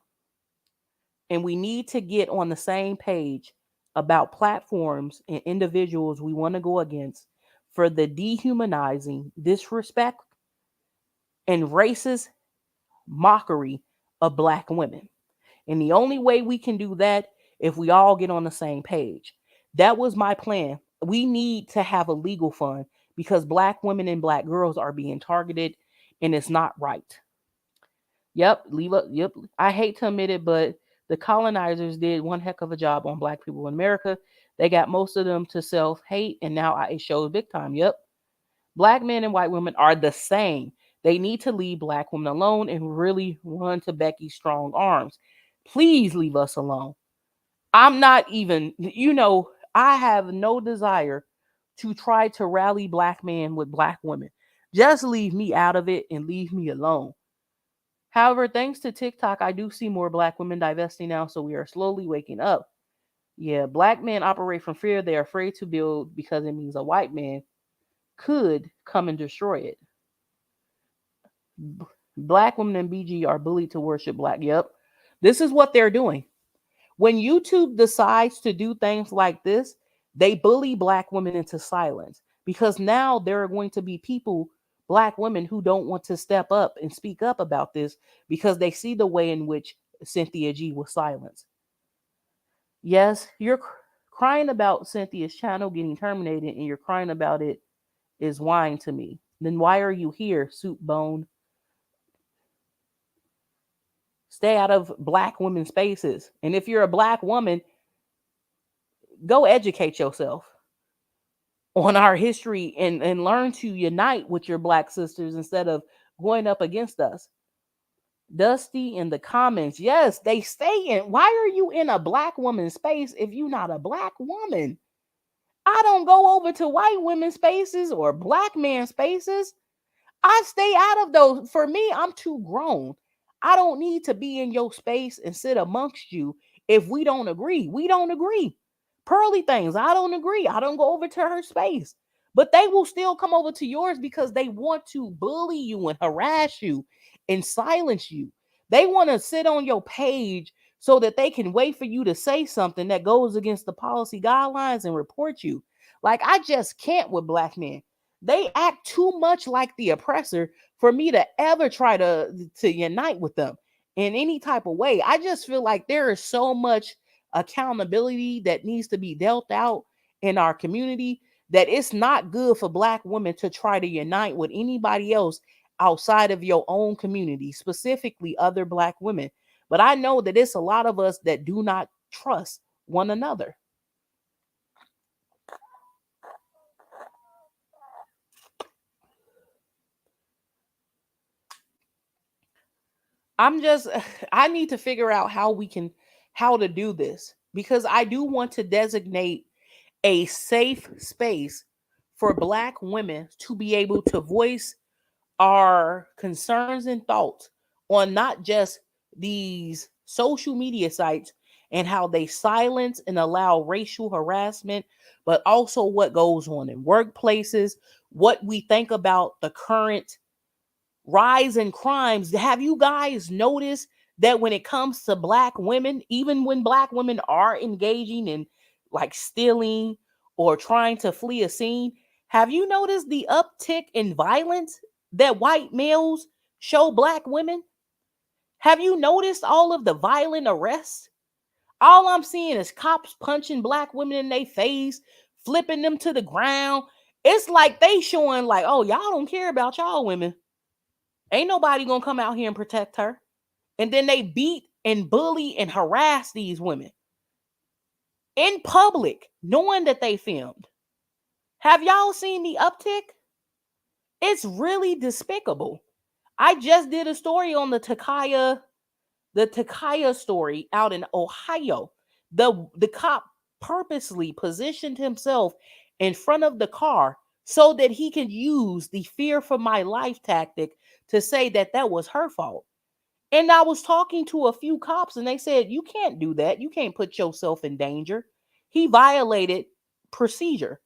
and we need to get on the same page about platforms and individuals we want to go against for the dehumanizing, disrespect, and racist mockery of black women. And the only way we can do that if we all get on the same page. That was my plan. We need to have a legal fund because black women and black girls are being targeted and it's not right. Yep, leave up. Yep. I hate to admit it, but the colonizers did one heck of a job on black people in America. They got most of them to self-hate and now it shows big time. Yep. Black men and white women are the same. They need to leave black women alone and really run to Becky's strong arms. Please leave us alone. I'm not even, I have no desire to try to rally black men with black women. Just leave me out of it and leave me alone. However, thanks to TikTok, I do see more black women divesting now, so we are slowly waking up. Yeah, black men operate from fear. They are afraid to build because it means a white man could come and destroy it. Black women in BG are bullied to worship black. Yep. This is what they're doing. When YouTube decides to do things like this, they bully black women into silence because now there are going to be people, black women, who don't want to step up and speak up about this because they see the way in which Cynthia G was silenced. Yes, you're crying about Cynthia's channel getting terminated and you're crying about it is wine to me. Then why are you here, soup bone? Stay out of black women's spaces. And if you're a black woman, go educate yourself on our history and learn to unite with your black sisters instead of going up against us. Dusty in the comments. Yes, they stay in. Why are you in a black woman's space if you're not a black woman? I don't go over to white women's spaces or black man spaces. I stay out of those. For me, I'm too grown. I don't need to be in your space and sit amongst you if we don't agree. We don't agree. Pearly things, I don't agree. I don't go over to her space. But they will still come over to yours because they want to bully you and harass you and silence you. They want to sit on your page so that they can wait for you to say something that goes against the policy guidelines and report you. Like, I just can't with black men. They act too much like the oppressor for me to ever try to unite with them in any type of way. I just feel like there is so much accountability that needs to be dealt out in our community that it's not good for black women to try to unite with anybody else outside of your own community, specifically other black women. But I know that it's a lot of us that do not trust one another. I'm just I need to figure out how to do this, because I do want to designate a safe space for black women to be able to voice our concerns and thoughts on not just these social media sites and how they silence and allow racial harassment, but also what goes on in workplaces, what we think about the current rise in crimes. Have you guys noticed that when it comes to black women, even when black women are engaging in like stealing or trying to flee a scene, have you noticed the uptick in violence that white males show black women? Have you noticed all of the violent arrests? All I'm seeing is cops punching black women in their face, flipping them to the ground. It's like they showing like, oh, y'all don't care about y'all women. Ain't nobody gonna come out here and protect her. And then they beat and bully and harass these women in public, knowing that they filmed. Have y'all seen the uptick? It's really despicable. I just did a story on the Takaya story out in Ohio. The cop purposely positioned himself in front of the car so that he could use the fear for my life tactic to say that that was her fault. And I was talking to a few cops and they said, you can't do that. You can't put yourself in danger. He violated procedure.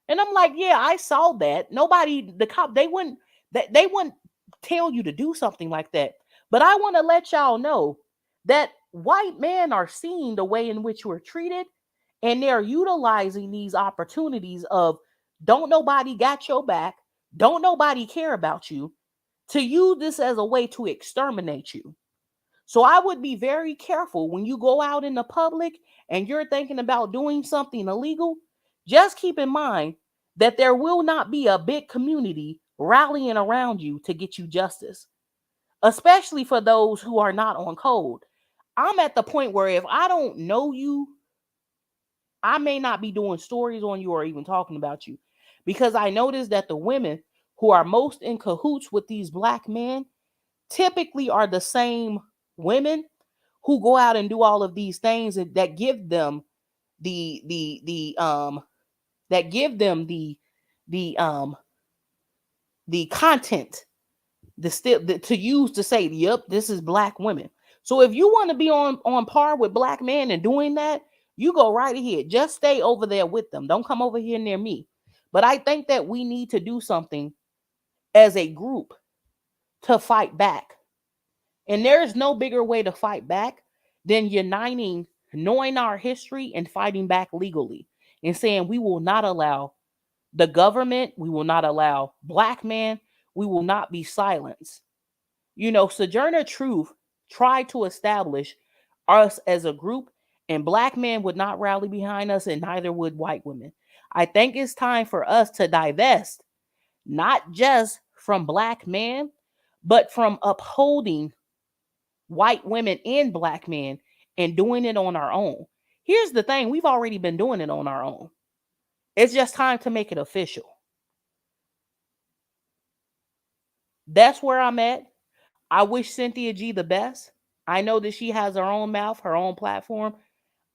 And I'm like, yeah, I saw that. Nobody, the cop, they wouldn't tell you to do something like that. But I want to let y'all know that white men are seeing the way in which we're treated, and they're utilizing these opportunities of don't nobody got your back, don't nobody care about you, to use this as a way to exterminate you. So I would be very careful when you go out in the public and you're thinking about doing something illegal. Just keep in mind that there will not be a big community rallying around you to get you justice, especially for those who are not on code. I'm at the point where if I don't know you, I may not be doing stories on you or even talking about you, because I noticed that the women who are most in cahoots with these black men typically are the same women who go out and do all of these things that give them the that give them the the content, to use to say, yep, this is black women. So if you want to be on par with black men and doing that, you go right ahead. Just stay over there with them. Don't come over here near me. But I think that we need to do something as a group to fight back. And there's no bigger way to fight back than uniting, knowing our history, and fighting back legally and saying we will not allow the government, we will not allow black men, we will not be silenced. Sojourner Truth tried to establish us as a group, and black men would not rally behind us, and neither would white women. I think it's time for us to divest, not just from black men, but from upholding white women and black men and doing it on our own. Here's the thing, we've already been doing it on our own. It's just time to make it official. That's where I'm at. I wish Cynthia G the best. I know that she has her own mouth, her own platform.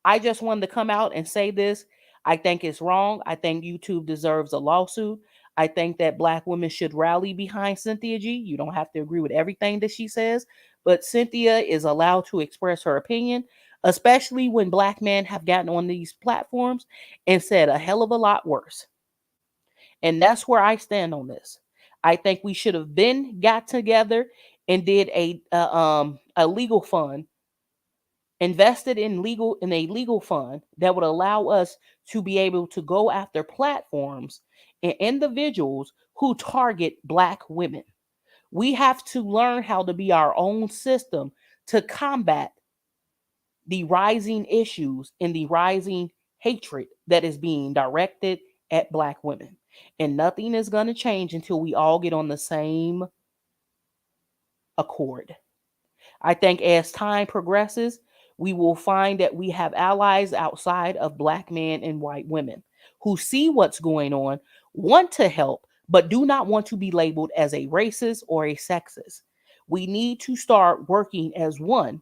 I just wanted to come out and say this. I think it's wrong. I think YouTube deserves a lawsuit. I think that black women should rally behind Cynthia G. You don't have to agree with everything that she says, but Cynthia is allowed to express her opinion, especially when black men have gotten on these platforms and said a hell of a lot worse. And that's where I stand on this. I think we should have been got together and did a legal fund, invested in a legal fund that would allow us to be able to go after platforms and individuals who target black women. We have to learn how to be our own system to combat the rising issues and the rising hatred that is being directed at black women. And nothing is going to change until we all get on the same accord. I think as time progresses, we will find that we have allies outside of black men and white women who see what's going on, want to help, but do not want to be labeled as a racist or a sexist. We need to start working as one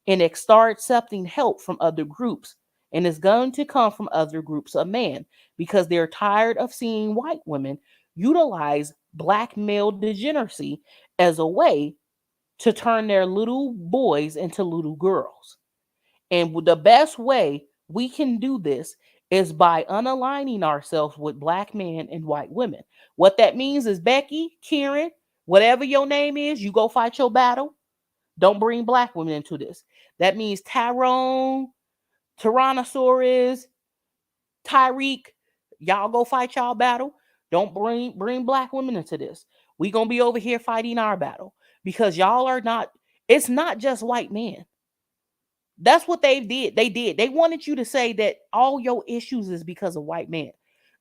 and start accepting help from other groups. And it's going to come from other groups of men because they're tired of seeing white women utilize black male degeneracy as a way to turn their little boys into little girls. And the best way we can do this is by unaligning ourselves with black men and white women. What that means is Becky, Karen, whatever your name is, you go fight your battle. Don't bring black women into this. That means Tyrone, Tyrannosaurus, Tyreek, y'all go fight y'all battle. Don't bring black women into this. We gonna be over here fighting our battle because y'all are not. It's not just white men. That's what they did. They wanted you to say that all your issues is because of white men.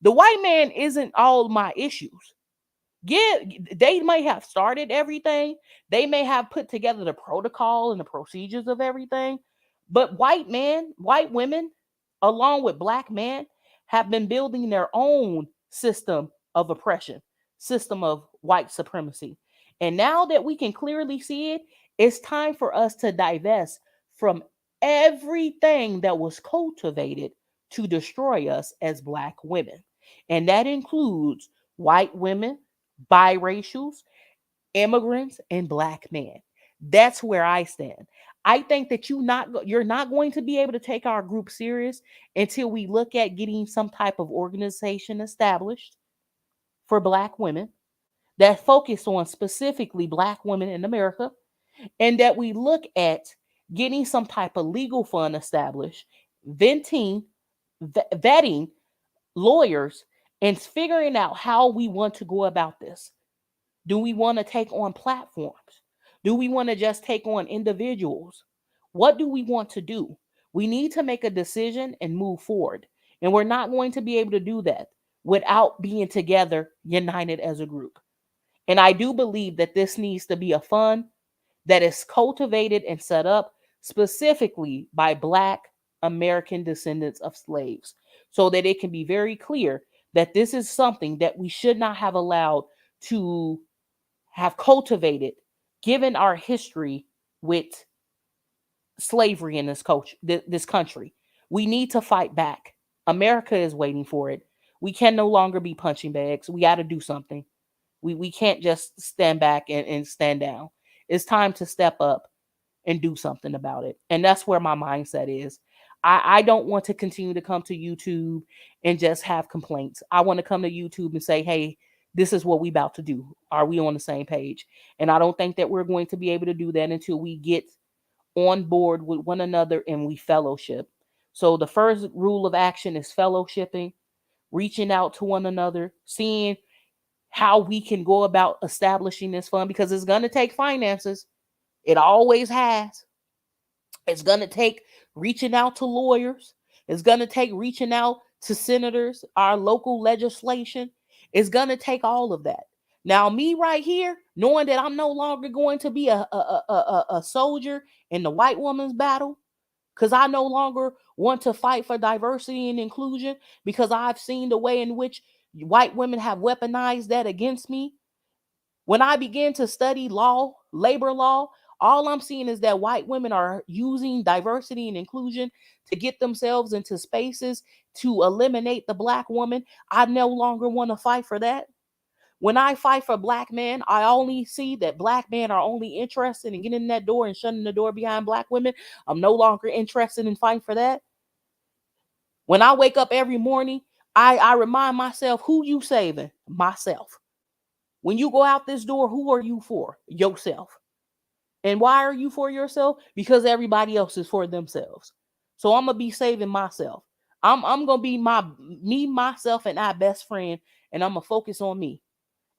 The white man isn't all my issues. Yeah, they may have started everything. They may have put together the protocol and the procedures of everything. But white men, white women, along with black men, have been building their own system of oppression, system of white supremacy. And now that we can clearly see it, it's time for us to divest from everything that was cultivated to destroy us as black women. And that includes white women, biracials, immigrants, and black men. That's where I stand. I think that you're not going to be able to take our group serious until we look at getting some type of organization established for black women that focus on specifically black women in America, and that we look at getting some type of legal fund established, vetting lawyers, and figuring out how we want to go about this. Do we want to take on platforms? Do we want to just take on individuals? What do we want to do? We need to make a decision and move forward. And we're not going to be able to do that without being together, united as a group. And I do believe that this needs to be a fund that is cultivated and set up specifically by Black American descendants of slaves so that it can be very clear that this is something that we should not have allowed to have cultivated given our history with slavery in this culture, this country. We need to fight back. America is waiting for it. We can no longer be punching bags. We got to do something. We can't just stand back and stand down. It's time to step up and do something about it. And that's where my mindset is. I don't want to continue to come to YouTube and just have complaints. I want to come to YouTube and say, hey, this is what we about to do. Are we on the same page? And I don't think that we're going to be able to do that until we get on board with one another and we fellowship. So the first rule of action is fellowshipping, reaching out to one another, seeing how we can go about establishing this fund, because it's going to take finances. It always has. It's going to take reaching out to lawyers. It's going to take reaching out to senators, our local legislation. It's going to take all of that. Now, me right here, knowing that I'm no longer going to be a soldier in the white woman's battle, because I no longer want to fight for diversity and inclusion, because I've seen the way in which white women have weaponized that against me. When I began to study law, labor law, all I'm seeing is that white women are using diversity and inclusion to get themselves into spaces to eliminate the black woman. I no longer want to fight for that. When I fight for black men, I only see that black men are only interested in getting in that door and shutting the door behind black women. I'm no longer interested in fighting for that. When I wake up every morning, I remind myself, who you saving? Myself. When you go out this door, who are you for? Yourself. And why are you for yourself? Because everybody else is for themselves. So I'm gonna be saving myself. I'm gonna be myself, and our best friend, and I'm gonna focus on me.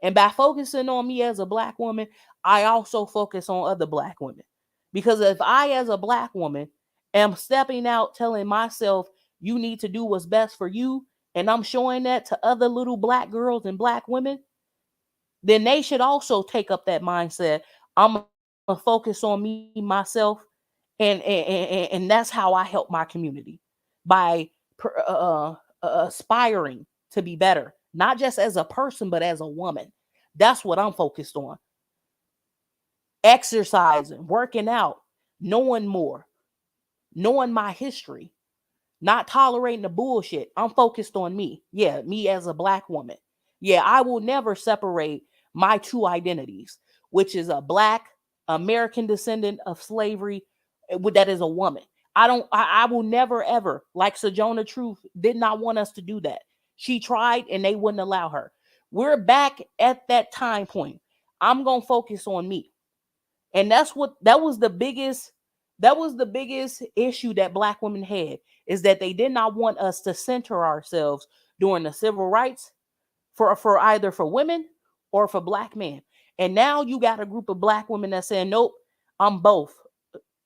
And by focusing on me as a black woman, I also focus on other black women. Because if I, as a black woman, am stepping out telling myself you need to do what's best for you, and I'm showing that to other little black girls and black women, then they should also take up that mindset. I'm gonna focus on me, myself, and that's how I help my community, by aspiring to be better, not just as a person, but as a woman. That's what I'm focused on. exercising, working out, knowing more, knowing my history, not tolerating the bullshit. I'm focused on me. Yeah, me as a black woman. Yeah, I will never separate my two identities, which is a black American descendant of slavery that is a woman. I will never ever, like Sojourner Truth did not want us to do that. She tried and they wouldn't allow her. We're back at that time point. I'm going to focus on me. And that was the biggest issue that black women had, is that they did not want us to center ourselves during the civil rights for either for women or for black men. And now you got a group of black women that saying, nope, I'm both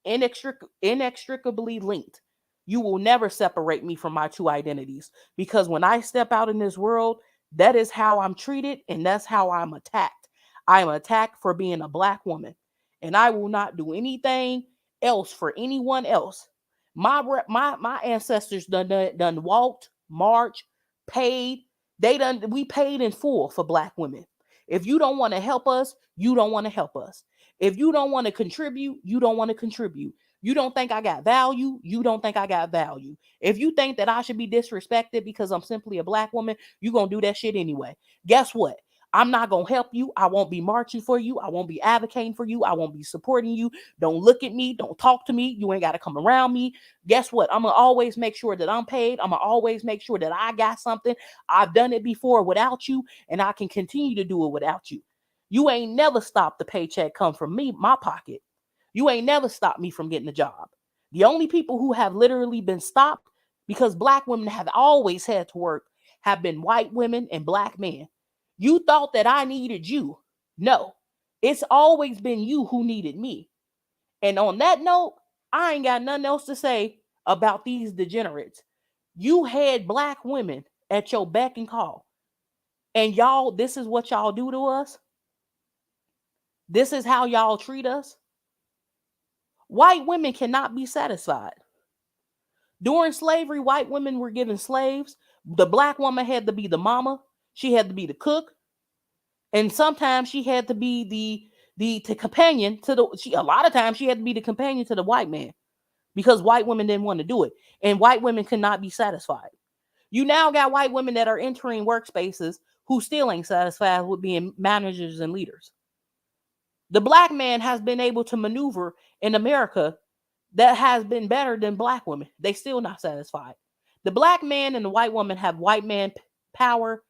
inextricably linked. You will never separate me from my two identities, because when I step out in this world, that is how I'm treated and that's how I'm attacked. I am attacked for being a black woman, and I will not do anything else for anyone else. My ancestors done walked, marched, paid. We paid in full for black women. If you don't want to help us, you don't want to help us. If you don't want to contribute, you don't want to contribute. You don't think I got value, you don't think I got value. If you think that I should be disrespected because I'm simply a black woman, you're going to do that shit anyway. Guess what? I'm not going to help you. I won't be marching for you. I won't be advocating for you. I won't be supporting you. Don't look at me. Don't talk to me. You ain't got to come around me. Guess what? I'm going to always make sure that I'm paid. I'm going to always make sure that I got something. I've done it before without you, and I can continue to do it without you. You ain't never stopped the paycheck come from me, my pocket. You ain't never stopped me from getting a job. The only people who have literally been stopped because black women have always had to work have been white women and black men. You thought that I needed you. No, it's always been you who needed me. And on that note, I ain't got nothing else to say about these degenerates. You had black women at your beck and call. And y'all, this is what y'all do to us. This is how y'all treat us. White women cannot be satisfied. During slavery, white women were given slaves. The black woman had to be the mama. She had to be the cook. And sometimes she had to be the companion to a lot of times she had to be the companion to the white man, because white women didn't want to do it. And white women could not be satisfied. You now got white women that are entering workspaces who still ain't satisfied with being managers and leaders. The black man has been able to maneuver in America that has been better than black women. They still not satisfied. The black man and the white woman have white man power.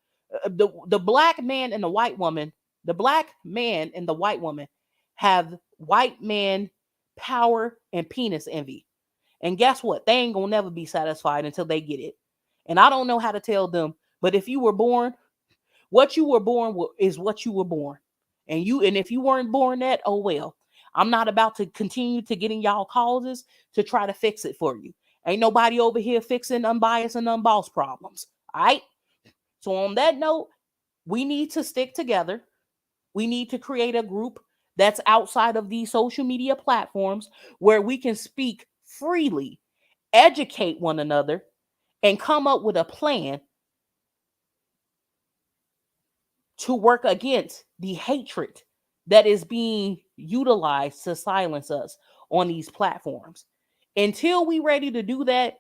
The black man and the white woman, the black man and the white woman have white man power and penis envy. And guess what? They ain't gonna never be satisfied until they get it. And I don't know how to tell them, but if you were born, what you were born is what you were born. And if you weren't born that, oh well. I'm not about to continue to get in y'all causes to try to fix it for you. Ain't nobody over here fixing unbiased and unbossed problems. All right. So on that note, we need to stick together. We need to create a group that's outside of these social media platforms where we can speak freely, educate one another, and come up with a plan to work against the hatred that is being utilized to silence us on these platforms. Until we ready to do that,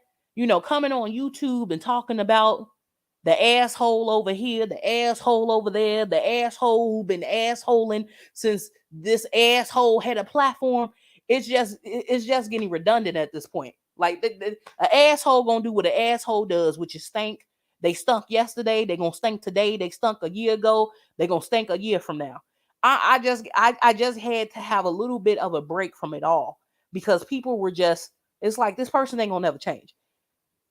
coming on YouTube and talking about the asshole over here, the asshole over there, the asshole who been assholing since this asshole had a platform, it's just getting redundant at this point. Like an asshole gonna do what an asshole does, which is stink. They stunk yesterday. They're gonna stink today. They stunk a year ago. They're gonna stink a year from now. I just had to have a little bit of a break from it all, because people were just, it's like, this person ain't gonna never change.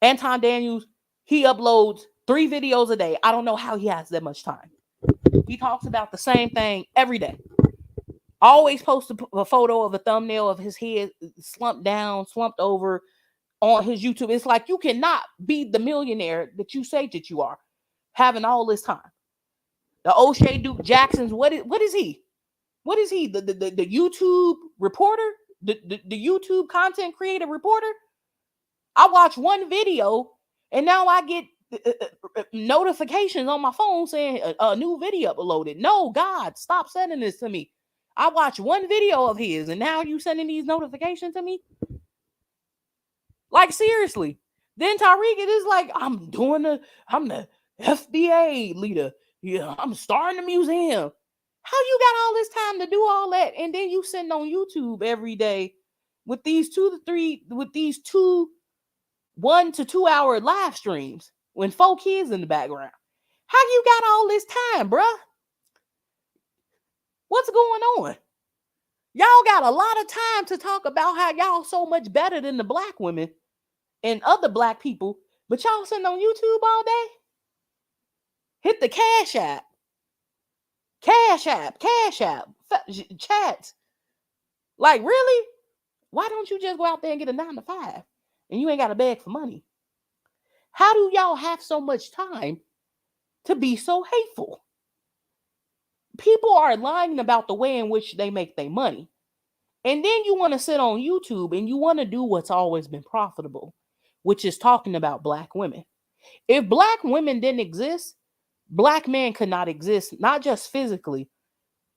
Anton Daniels, he uploads 3 videos a day. I don't know how he has that much time. He talks about the same thing every day. Always post a photo of a thumbnail of his head slumped down, slumped over on his YouTube. It's like, you cannot be the millionaire that you say that you are, having all this time. The O'Shea Duke Jackson's, what is he? What is he? The YouTube reporter? The YouTube content creator reporter? I watch one video and now I get notifications on my phone saying a new video uploaded. No, God, stop sending this to me. I watched one video of his, and now you sending these notifications to me? Like, seriously. Then Tariq, it is like, I'm the FBA leader. Yeah, I'm starting a museum. How you got all this time to do all that? And then you sitting on YouTube every day with these 1 to 2 hour live streams when 4 kids in the background. How you got all this time, bruh? What's going on? Y'all got a lot of time to talk about how y'all so much better than the black women and other black people, but y'all sitting on YouTube all day? Hit the Cash App. Chats. Like, really? Why don't you just go out there and get a 9 to 5 and you ain't got to beg for money? How do y'all have so much time to be so hateful? People are lying about the way in which they make their money. And then you want to sit on YouTube and you want to do what's always been profitable, which is talking about black women. If black women didn't exist, black men could not exist, not just physically,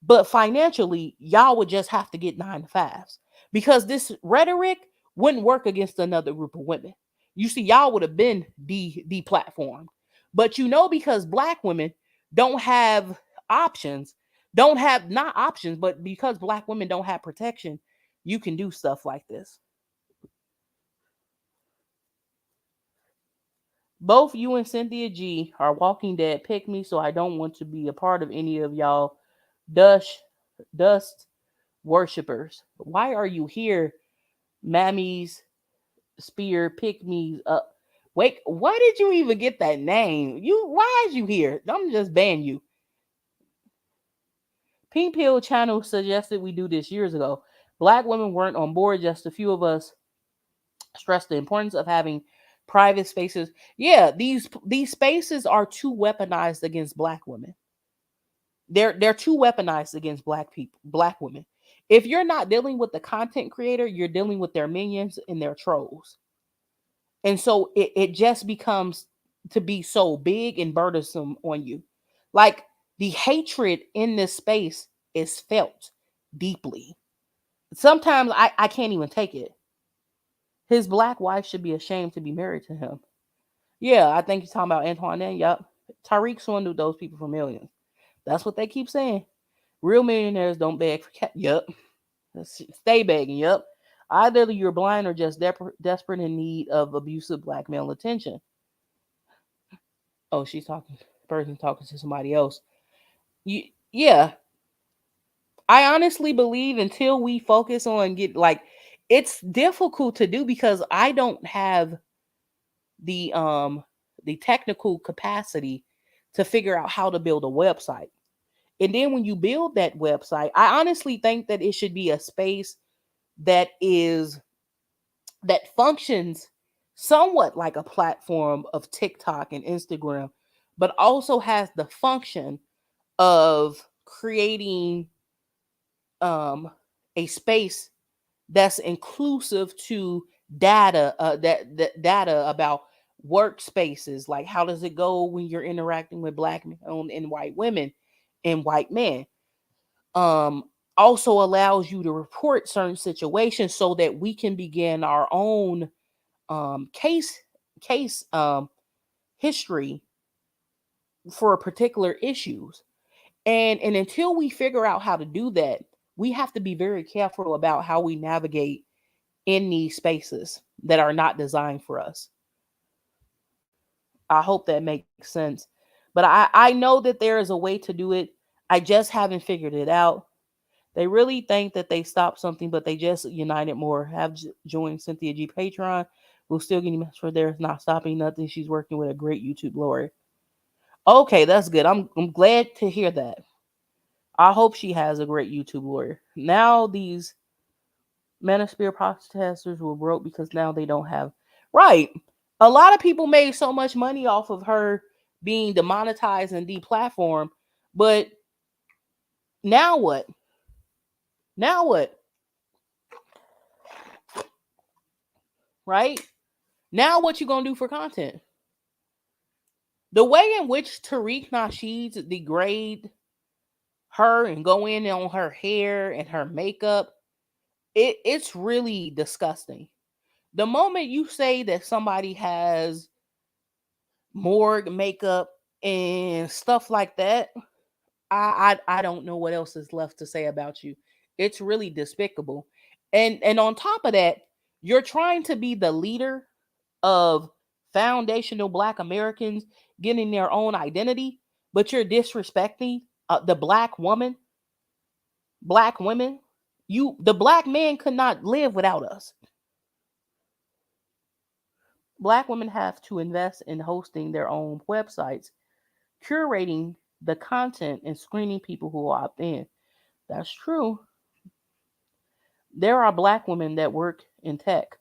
but financially. Y'all would just have to get 9 to 5s because this rhetoric wouldn't work against another group of women. You see, y'all would have been deplatformed. But because black women don't have options, not options, but because black women don't have protection, you can do stuff like this. Both you and Cynthia G are Walking Dead pick me, so I don't want to be a part of any of y'all dust worshippers. Why are you here, Mammy's Spear pick me up? Wait, why did you even get that name? Why is you here? I'm just ban you. Pink Pill Channel suggested we do this years ago. Black women weren't on board. Just a few of us stressed the importance of having private spaces. Yeah, these spaces are too weaponized against black women. They're too weaponized against black women. If you're not dealing with the content creator, you're dealing with their minions and their trolls. And so it just becomes to be so big and burdensome on you. Like, the hatred in this space is felt deeply. Sometimes I can't even take it. His black wife should be ashamed to be married to him. Yeah, I think he's talking about Antoinette. Yup. Tariq swindled those people for millions. That's what they keep saying. Real millionaires don't beg for cash. Yup. Stay begging. Yup. Either you're blind or just desperate in need of abusive black male attention. Oh, she's talking. Person talking to somebody else. Yeah. I honestly believe until we focus on it's difficult to do because I don't have the technical capacity to figure out how to build a website. And then when you build that website, I honestly think that it should be a space that functions somewhat like a platform of TikTok and Instagram, but also has the function of creating a space that's inclusive to data, that data about workspaces, like how does it go when you're interacting with black men and white women and white men. Also allows you to report certain situations so that we can begin our own case history for particular issues. And until we figure out how to do that, we have to be very careful about how we navigate in these spaces that are not designed for us. I hope that makes sense. But I know that there is a way to do it. I just haven't figured it out. They really think that they stopped something, but they just united more. Have joined Cynthia G Patreon. We'll still getting messed for there. It's not stopping nothing. She's working with a great YouTube lawyer. Okay, that's good. I'm glad to hear that. I hope she has a great YouTube lawyer. Now these Manosphere protesters were broke because now they don't have right. A lot of people made so much money off of her being demonetized and deplatformed, but now what? Now what? Right? Now what you gonna do for content? The way in which Tariq Nasheed degrade her and go in on her hair and her makeup, it's really disgusting. The moment you say that somebody has morgue makeup and stuff like that, I don't know what else is left to say about you. It's really despicable. And on top of that, you're trying to be the leader of foundational Black Americans getting their own identity, but you're disrespecting the Black woman, Black women. The Black man could not live without us. Black women have to invest in hosting their own websites, curating the content, and screening people who opt in. That's true. There are Black women that work in tech.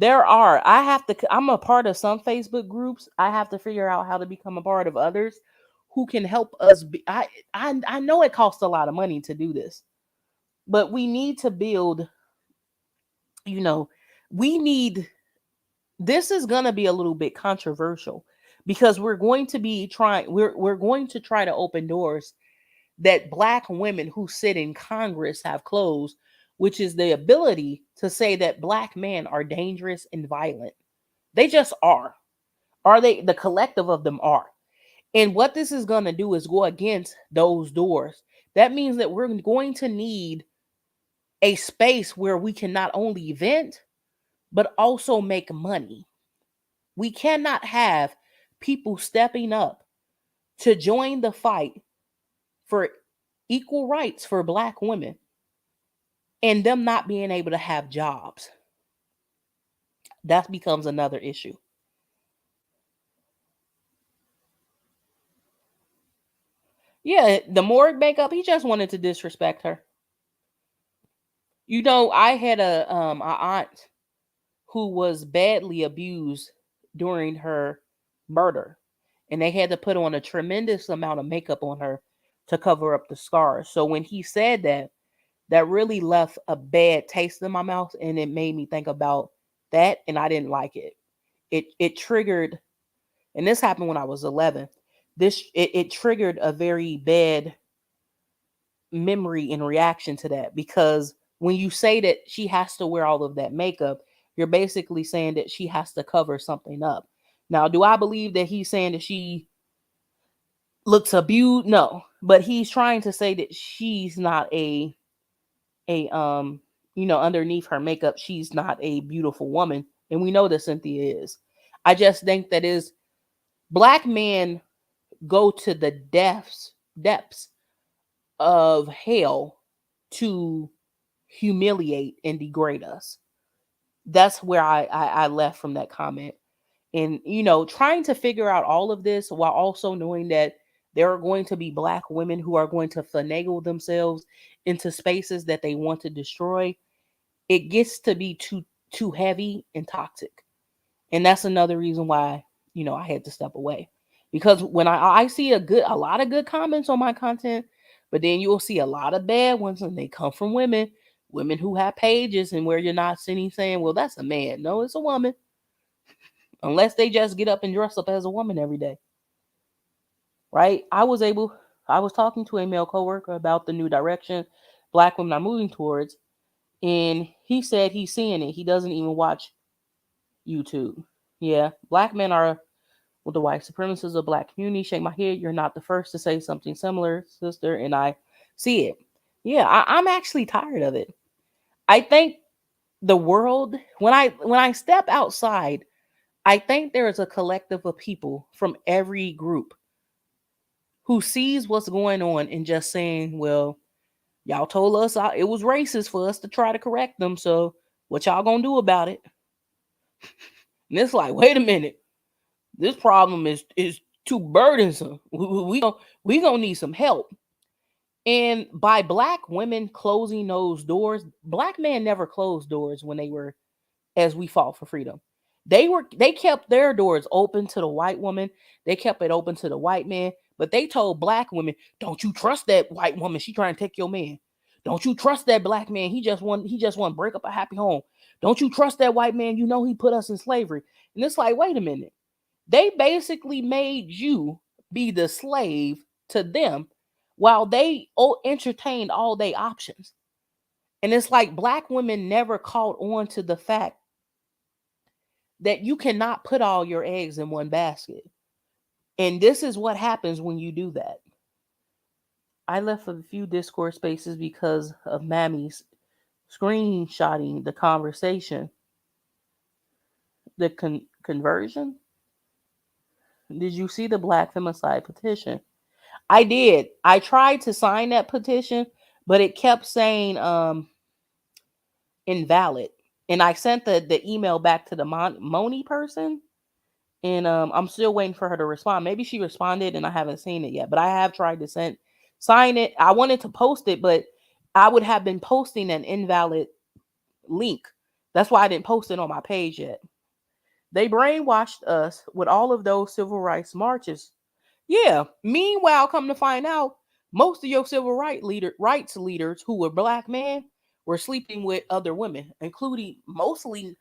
I'm a part of some Facebook groups. I have to figure out how to become a part of others who can help us I know it costs a lot of money to do this, but we need to build, you know, we need this is going to be a little bit controversial because we're going to try to open doors that Black women who sit in Congress have closed, which is the ability to say that Black men are dangerous and violent. They just are. Are they? The collective of them are. And what this is going to do is go against those doors. That means that we're going to need a space where we can not only vent, but also make money. We cannot have people stepping up to join the fight for equal rights for Black women and them not being able to have jobs. That becomes another issue. Yeah, the morgue makeup, he just wanted to disrespect her. I had a aunt who was badly abused during her murder, and they had to put on a tremendous amount of makeup on her to cover up the scars. So when he said that, that really left a bad taste in my mouth, and it made me think about that, and I didn't like it. It triggered, and this happened when I was 11. It triggered a very bad memory in reaction to that, because when you say that she has to wear all of that makeup, you're basically saying that she has to cover something up. Now, do I believe that he's saying that she looks abused? No, but he's trying to say that she's not underneath her makeup, she's not a beautiful woman, and we know that Cynthia is. I just think that is Black men go to the depths of hell to humiliate and degrade us. That's where I left from that comment. And, trying to figure out all of this while also knowing that there are going to be Black women who are going to finagle themselves into spaces that they want to destroy. It gets to be too heavy and toxic. And that's another reason why, I had to step away. Because when I see a lot of good comments on my content, but then you'll see a lot of bad ones, and they come from women who have pages, and where you're not sitting saying, well, that's a man. No, it's a woman. Unless they just get up and dress up as a woman every day. Right? I was talking to a male coworker about the new direction Black women are moving towards, and he said he's seeing it. He doesn't even watch YouTube. Yeah, Black men are with the white supremacists of Black community. Shake my head. You're not the first to say something similar, sister, and I see it. Yeah, I'm actually tired of it. I think the world, when I step outside, I think there is a collective of people from every group who sees what's going on and just saying, well, y'all told us it was racist for us to try to correct them, so what y'all gonna do about it? And it's like, wait a minute, this problem is too burdensome. We gonna need some help. And by Black women closing those doors, Black men never closed doors when they were, as we fought for freedom. They kept their doors open to the white woman. They kept it open to the white man, but they told Black women, don't you trust that white woman, she trying to take your man. Don't you trust that Black man, he just want to break up a happy home. Don't you trust that white man, he put us in slavery. And it's like, wait a minute. They basically made you be the slave to them while they entertained all their options. And it's like black women never caught on to the fact that you cannot put all your eggs in one basket. And this is what happens when you do that. I left a few Discord spaces because of Mammy's screenshotting the conversation. The conversion? Did you see the Black Femicide petition? I did. I tried to sign that petition, but it kept saying invalid. And I sent the email back to the Moni person. And I'm still waiting for her to respond. Maybe she responded and I haven't seen it yet. But I have tried to sign it. I wanted to post it, but I would have been posting an invalid link. That's why I didn't post it on my page yet. They brainwashed us with all of those civil rights marches. Yeah. Meanwhile, come to find out, most of your civil rights leaders who were black men were sleeping with other women, including mostly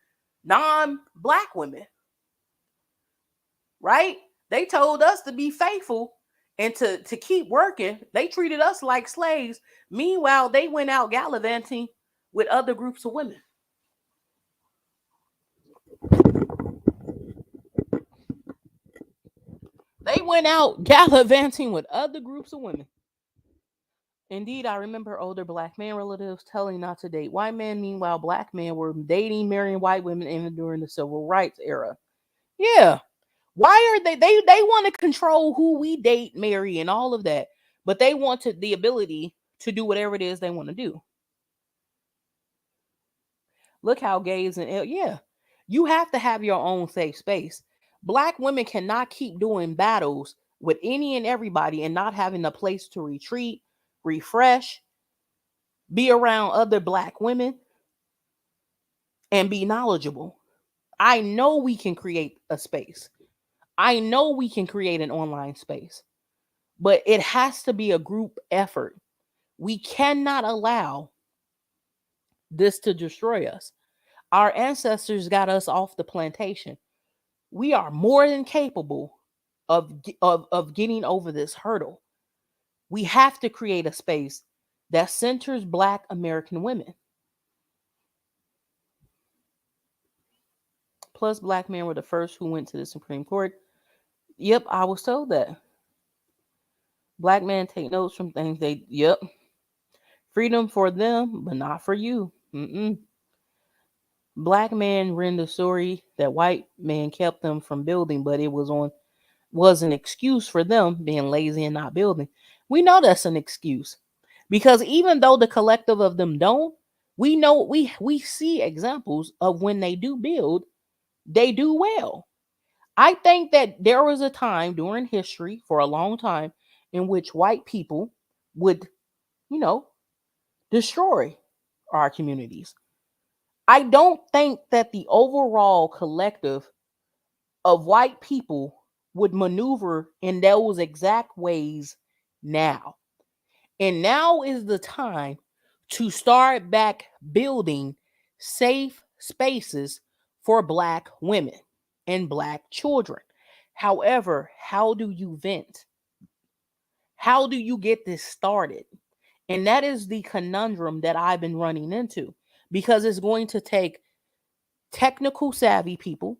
non-black women. Right? They told us to be faithful and to keep working. They treated us like slaves. Meanwhile, they went out gallivanting with other groups of women. They went out gallivanting with other groups of women. Indeed, I remember older black man relatives telling not to date white men. Meanwhile, black men were dating, marrying white women even during the civil rights era. Yeah. Why are they want to control who we date, marry, and all of that, but they wanted the ability to do whatever it is they want to do. Look how gays and yeah, you have to have your own safe space. Black women cannot keep doing battles with any and everybody and not having a place to retreat, refresh, be around other black women, and be knowledgeable. I know we can create a space. I know we can create an online space, but it has to be a group effort. We cannot allow this to destroy us. Our ancestors got us off the plantation. We are more than capable of getting over this hurdle. We have to create a space that centers Black American women. Plus, Black men were the first who went to the Supreme Court. Yep, I was told that. Black men take notes from things yep. Freedom for them, but not for you. Black men ran the story that white men kept them from building, but it was an excuse for them being lazy and not building. We know that's an excuse because even though the collective of them don't, we know we see examples of when they do build, they do well. I think that there was a time during history for a long time in which white people would, destroy our communities. I don't think that the overall collective of white people would maneuver in those exact ways now. And now is the time to start back building safe spaces for Black women and Black children. However, how do you vent? How do you get this started? And that is the conundrum that I've been running into, because it's going to take technical savvy people.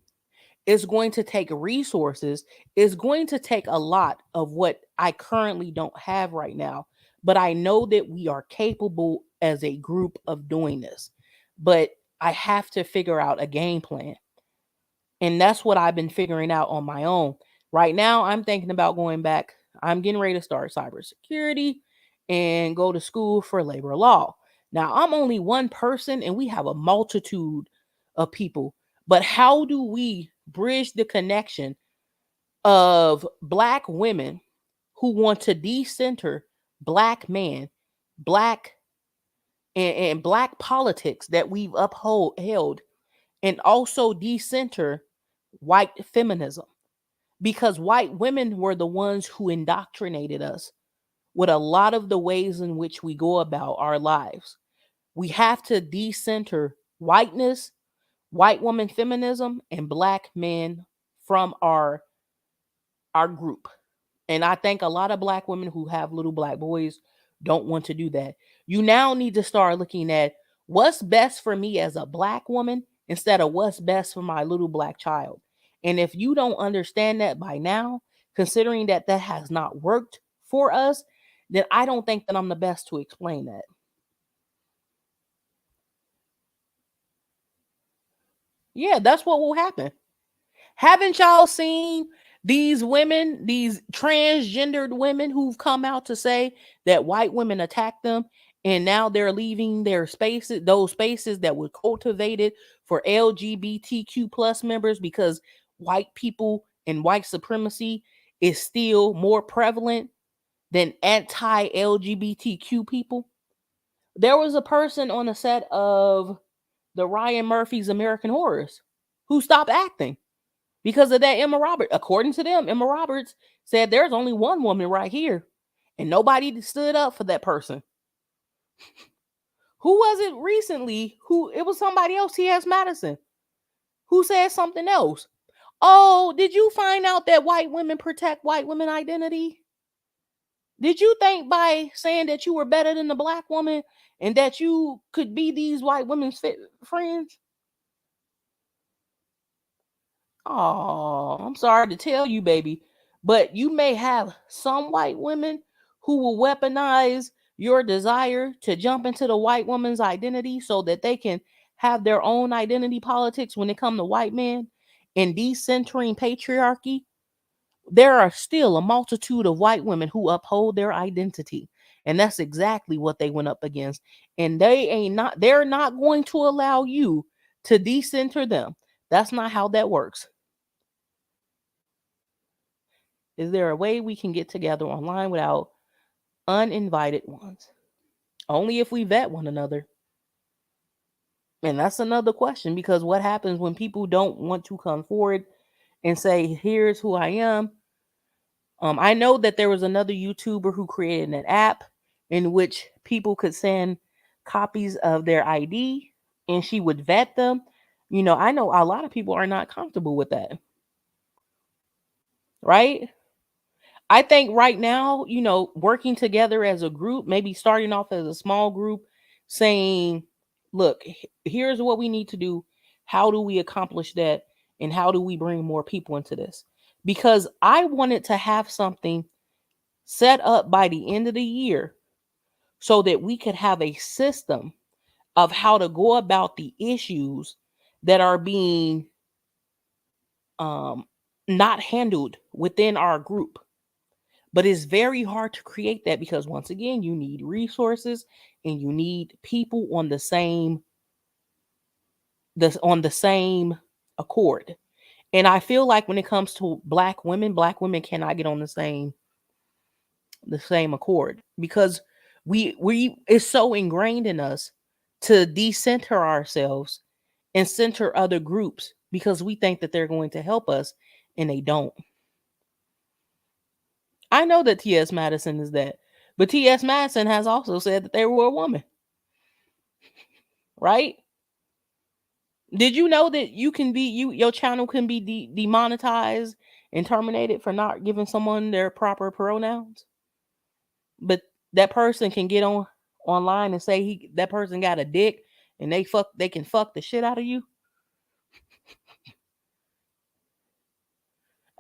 It's going to take resources. It's going to take a lot of what I currently don't have right now. But I know that we are capable as a group of doing this. But I have to figure out a game plan. And that's what I've been figuring out on my own. Right now, I'm thinking about going back. I'm getting ready to start cybersecurity and go to school for labor law. Now, I'm only one person and we have a multitude of people. But how do we bridge the connection of Black women who want to decenter Black men, Black and Black politics that we've upheld, and also decenter white feminism? Because white women were the ones who indoctrinated us with a lot of the ways in which we go about our lives. We have to decenter whiteness, white woman feminism, and Black men from our group. And I think a lot of black women who have little black boys don't want to do that. You now need to start looking at what's best for me as a black woman instead of what's best for my little black child. And if you don't understand that by now, considering that that has not worked for us, then I don't think that I'm the best to explain that. Yeah, that's what will happen. Haven't y'all seen these women, these transgendered women who've come out to say that white women attacked them and now they're leaving their spaces, those spaces that were cultivated for LGBTQ plus members because white people and white supremacy is still more prevalent than anti-LGBTQ people? There was a person on the set of the Ryan Murphy's American Horrors who stopped acting because of that. Emma Roberts, according to them, Emma Roberts said there's only one woman right here, and nobody stood up for that person. Who was it recently? Who it was somebody else, T.S. Madison, who said something else. Oh, did you find out that white women protect white women identity? Did you think by saying that you were better than the black woman and that you could be these white women's friends? Oh, I'm sorry to tell you, baby, but you may have some white women who will weaponize your desire to jump into the white woman's identity so that they can have their own identity politics when it comes to white men and decentering patriarchy. There are still a multitude of white women who uphold their identity. And that's exactly what they went up against. And they're not going to allow you to decenter them. That's not how that works. Is there a way we can get together online without uninvited ones? Only if we vet one another. And that's another question, because what happens when people don't want to come forward and say, here's who I am? I know that there was another YouTuber who created an app in which people could send copies of their ID and she would vet them. I know a lot of people are not comfortable with that. Right? I think right now, working together as a group, maybe starting off as a small group, saying, look, here's what we need to do. How do we accomplish that? And how do we bring more people into this? Because I wanted to have something set up by the end of the year so that we could have a system of how to go about the issues that are being not handled within our group. But it's very hard to create that because, once again, you need resources and you need people on the same accord. And I feel like when it comes to black women cannot get on the same accord because we it's so ingrained in us to decenter ourselves and center other groups because we think that they're going to help us and they don't. I know that T.S. Madison is that, but T.S. Madison has also said that they were a woman. Right? Did you know that your channel can be demonetized and terminated for not giving someone their proper pronouns? But that person can get online and say that person got a dick and they can fuck the shit out of you.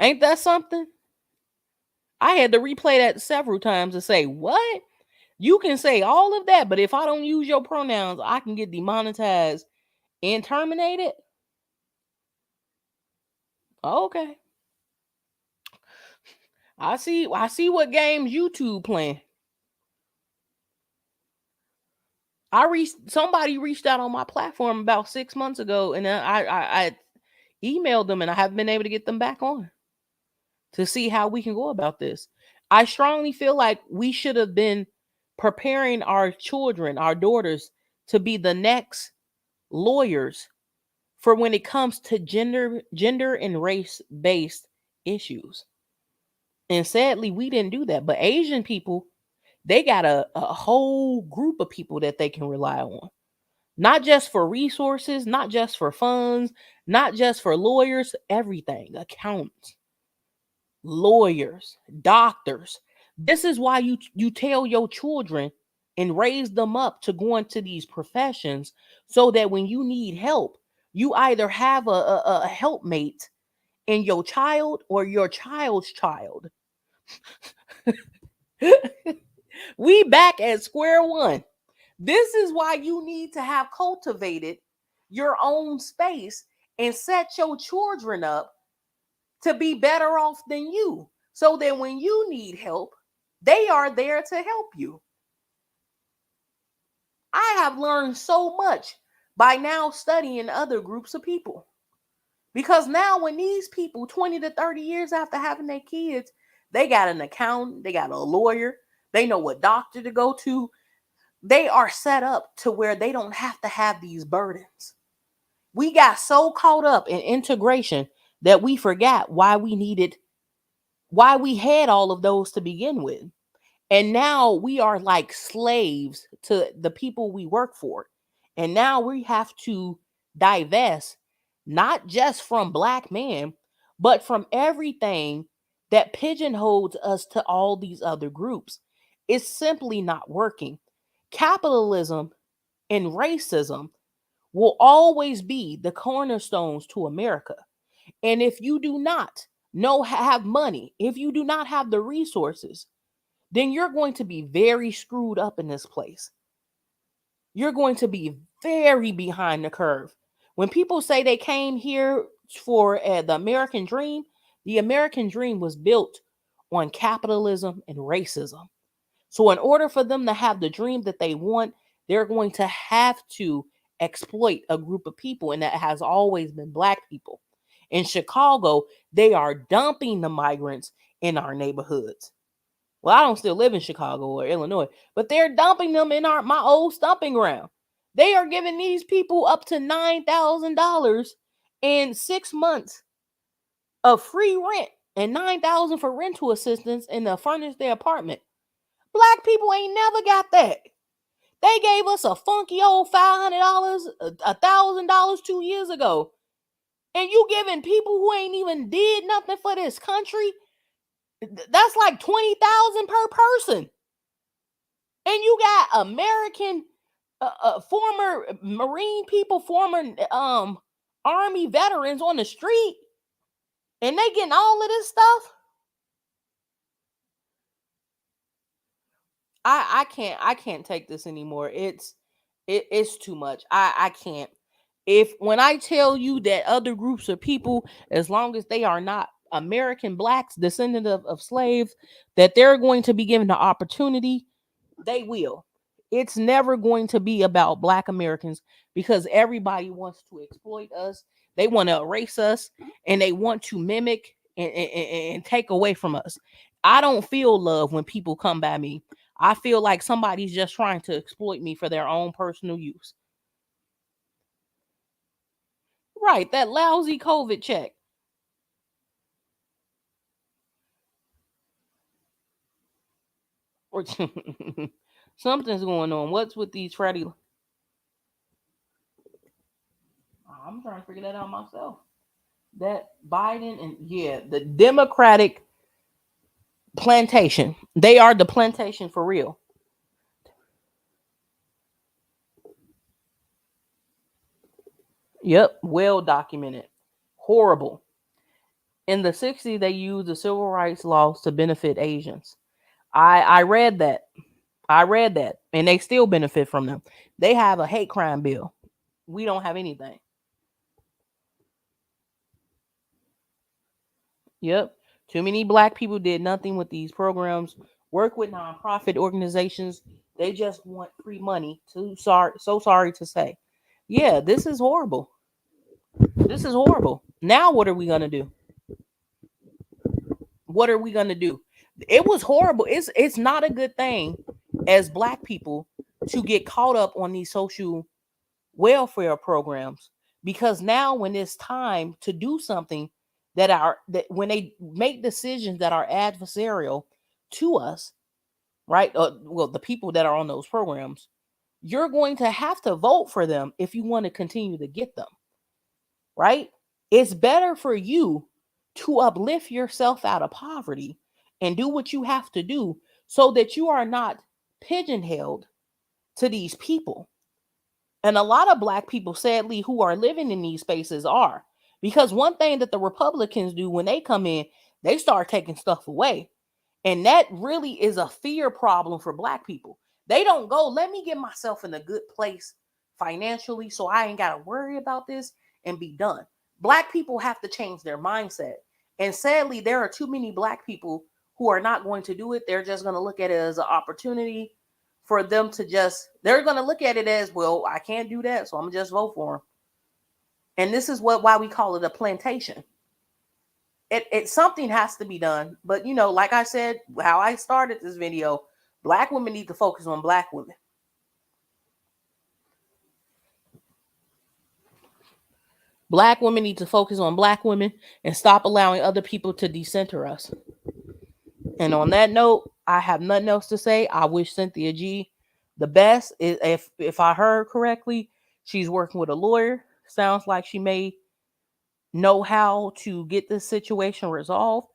Ain't that something? I had to replay that several times to say, what? You can say all of that, but if I don't use your pronouns, I can get demonetized and terminated? Okay. I see what games YouTube playing. Somebody reached out on my platform about 6 months ago, and I emailed them, and I haven't been able to get them back on to see how we can go about this. I strongly feel like we should have been preparing our children, our daughters, to be the next lawyers for when it comes to gender and race-based issues. And sadly, we didn't do that. But Asian people, they got a whole group of people that they can rely on. Not just for resources, not just for funds, not just for lawyers, everything, accountants. lawyers, doctors. This is why you tell your children and raise them up to go into these professions, so that when you need help, you either have a helpmate in your child or your child's child. We back at square one. This is why you need to have cultivated your own space and set your children up to be better off than you, so that when you need help, they are there to help you. I have learned so much by now studying other groups of people. Because now when these people 20 to 30 years after having their kids, they got an accountant, they got a lawyer, they know what doctor to go to. They are set up to where they don't have to have these burdens. We got so caught up in integration that we forgot why we had all of those to begin with. And now we are like slaves to the people we work for. And now we have to divest, not just from black men, but from everything that pigeonholes us to all these other groups. It's simply not working. Capitalism and racism will always be the cornerstones to America. And if you do not have money, if you do not have the resources, then you're going to be very screwed up in this place. You're going to be very behind the curve. When people say they came here for the American dream was built on capitalism and racism. So in order for them to have the dream that they want, they're going to have to exploit a group of people, and that has always been black people. In Chicago, they are dumping the migrants in our neighborhoods. Well, I don't still live in Chicago or Illinois, but they're dumping them in my old stomping ground. They are giving these people up to $9,000 and 6 months of free rent and $9,000 for rental assistance and to furnish their apartment. Black people ain't never got that. They gave us a funky old $500, $1,000 2 years ago. And you giving people who ain't even did nothing for this country, that's like $20,000 per person. And you got American former Marine people, former Army veterans on the street, and they getting all of this stuff. I can't take this anymore. It's too much. I can't. When I tell you that other groups of people, as long as they are not American blacks, descendant of slaves, that they're going to be given the opportunity, they will. It's never going to be about black Americans, because everybody wants to exploit us. They want to erase us, and they want to mimic and take away from us. I don't feel love when people come by me. I feel like somebody's just trying to exploit me for their own personal use. Right, that lousy COVID check. Or something's going on. What's with these Freddie? I'm trying to figure that out myself. That Biden and the Democratic plantation. They are the plantation for real. Yep, well documented. Horrible. In the 60s, they used the civil rights laws to benefit Asians. I read that. And they still benefit from them. They have a hate crime bill. We don't have anything. Yep. Too many black people did nothing with these programs. Work with nonprofit organizations. They just want free money. So sorry to say. Yeah, this is horrible. This is horrible. Now what are we gonna do? What are we gonna do? It was horrible. It's not a good thing as black people to get caught up on these social welfare programs, because now when it's time to do something that when they make decisions that are adversarial to us, right? Well, the people that are on those programs, you're going to have to vote for them if you want to continue to get them, right? It's better for you to uplift yourself out of poverty and do what you have to do so that you are not pigeonholed to these people. And a lot of Black people, sadly, who are living in these spaces are. Because one thing that the Republicans do when they come in, they start taking stuff away. And that really is a fear problem for Black people. They don't go, let me get myself in a good place financially so I ain't got to worry about this and be done. Black people have to change their mindset. And sadly, there are too many Black people who are not going to do it. They're just going to look at it as an opportunity for them to they're going to look at it as, well, I can't do that, so I'm going to just vote for them. And this is why we call it a plantation. It something has to be done. But, like I said, how I started this video, Black women need to focus on Black women. Black women need to focus on Black women and stop allowing other people to decenter us. And on that note, I have nothing else to say. I wish Cynthia G the best. If I heard correctly, she's working with a lawyer. Sounds like she may know how to get this situation resolved.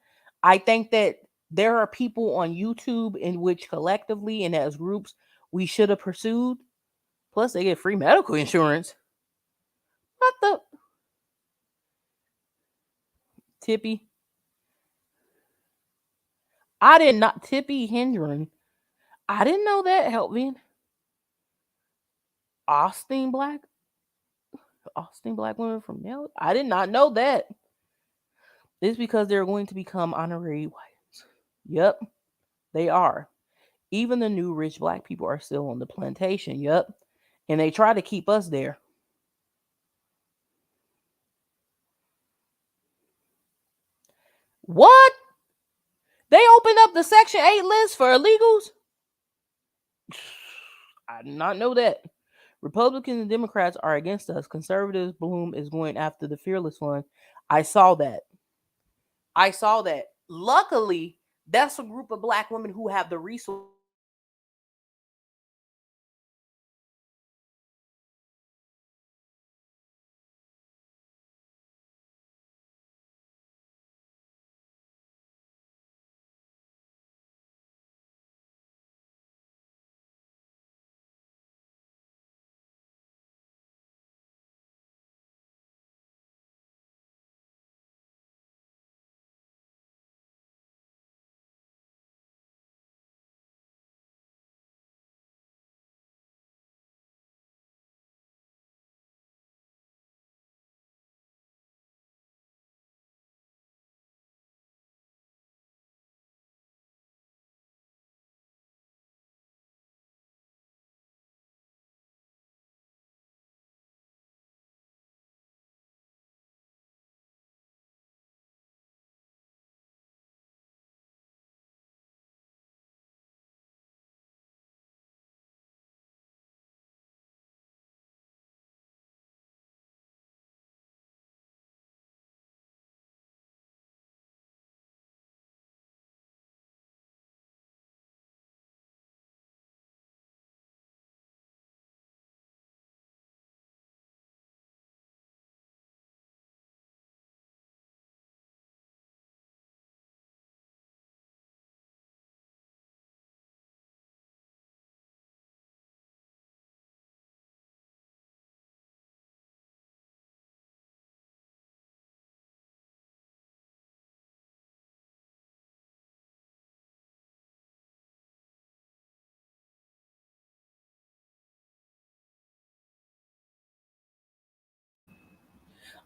I think that there are people on YouTube in which collectively and as groups we should have pursued. Plus, they get free medical insurance. What the? Tippy. I did not. Tippy Hendren. I didn't know that, Helping. Austin Black women from Mel. I did not know that. It's because they're going to become honorary whites. Yep, they are. Even the new rich Black people are still on the plantation. Yep. And they try to keep us there. What? They opened up the Section 8 list for illegals? I did not know that. Republicans and Democrats are against us. Conservatives, Bloom is going after the Fearless Fund. I saw that. Luckily, that's a group of Black women who have the resources.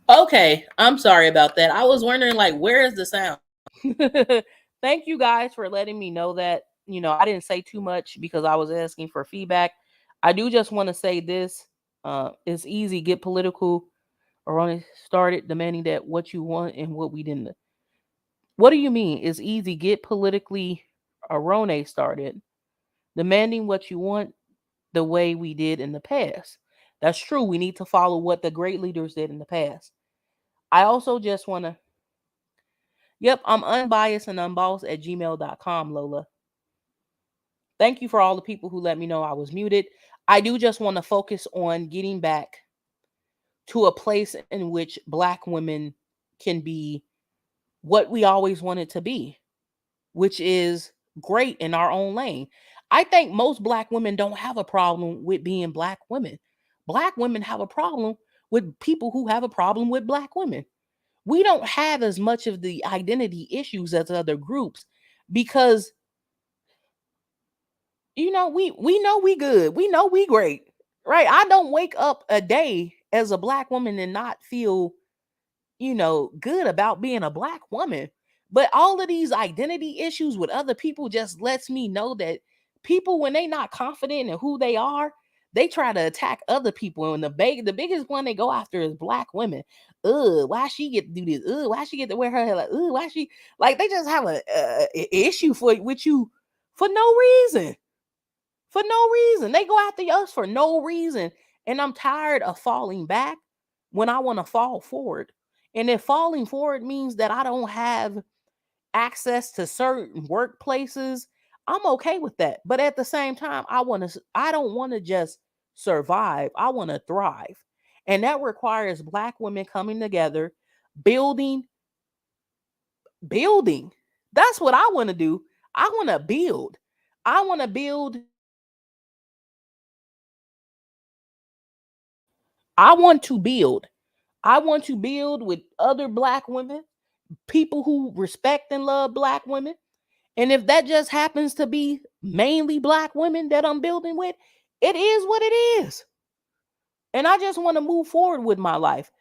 Okay, I'm sorry about that. I was wondering, where is the sound? Thank you guys for letting me know that. I didn't say too much because I was asking for feedback. I do just want to say this. It's easy, get political or on it started demanding that what you want and what we didn't. What do you mean? It's easy, get politically Arone started demanding what you want the way we did in the past. That's true. We need to follow what the great leaders did in the past. I also just want to. Yep, I'm unbiased and unbossed at gmail.com, Lola. Thank you for all the people who let me know I was muted. I do just want to focus on getting back to a place in which Black women can be what we always wanted to be, which is great in our own lane. I think most black women don't have a problem with being black women. Black women have a problem with people who have a problem with black women. We don't have as much of the identity issues as other groups because we know we good. We know we great. Right? I don't wake up a day as a black woman and not feel good about being a black woman. But all of these identity issues with other people just lets me know that people, when they not confident in who they are, they try to attack other people. And the biggest one they go after is black women. Why she get to do this? Why she get to wear her hair? Like, why she like they just have a issue with you for no reason. For no reason. They go after us for no reason. And I'm tired of falling back when I want to fall forward. And if falling forward means that I don't have access to certain workplaces, I'm okay with that. But at the same time, I don't want to just survive. I want to thrive. And that requires black women coming together, building, building. That's what I want to do. I want to build. I want to build. I want to build. I want to build with other black women, people who respect and love black women. And if that just happens to be mainly black women that I'm building with, it is what it is. And I just want to move forward with my life.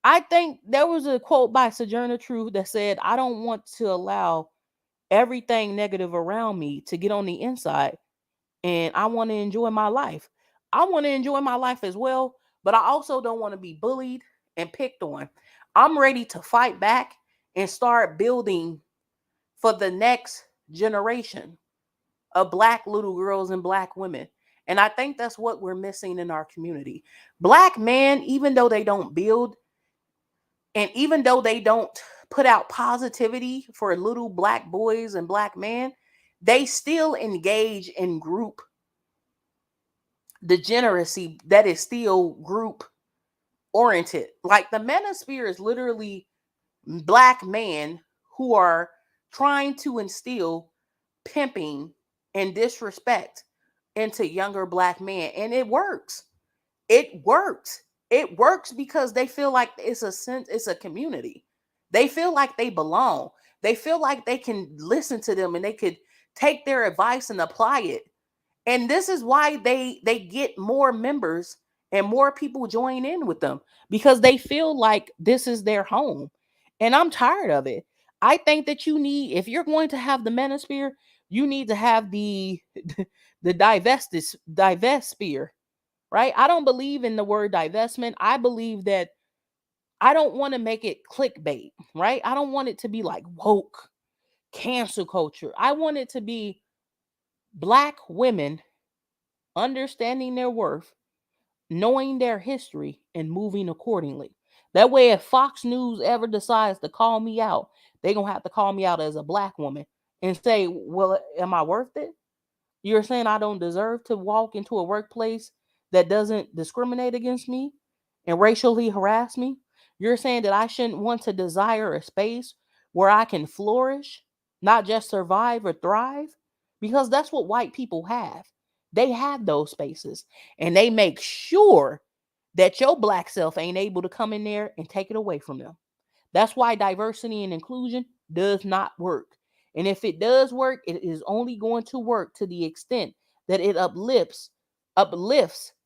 I think there was a quote by Sojourner Truth that said, I don't want to allow everything negative around me to get on the inside. And I want to enjoy my life. I want to enjoy my life as well, but I also don't want to be bullied and picked on. I'm ready to fight back and start building for the next generation of black little girls and black women. And I think that's what we're missing in our community. Black men, even though they don't build and even though they don't put out positivity for little black boys and black men, they still engage in group degeneracy that is still group oriented. Like the manosphere is literally black men who are trying to instill pimping and disrespect into younger black men. And it works. It works. It works because they feel like it's a community. They feel like they belong. They feel like they can listen to them and they could take their advice and apply it. And this is why they get more members and more people join in with them because they feel like this is their home. And I'm tired of it. I think that if you're going to have the manosphere, you need to have the the divest sphere, right? I don't believe in the word divestment. I believe that I don't want to make it clickbait, right? I don't want it to be like woke cancel culture. I want it to be black women understanding their worth, knowing their history, and moving accordingly. That way, if Fox News ever decides to call me out, they're going to have to call me out as a black woman and say, well, am I worth it? You're saying I don't deserve to walk into a workplace that doesn't discriminate against me and racially harass me? You're saying that I shouldn't want to desire a space where I can flourish, not just survive or thrive? Because that's what white people have. They have those spaces and they make sure that your black self ain't able to come in there and take it away from them. That's why diversity and inclusion does not work. And if it does work, it is only going to work to the extent that it uplifts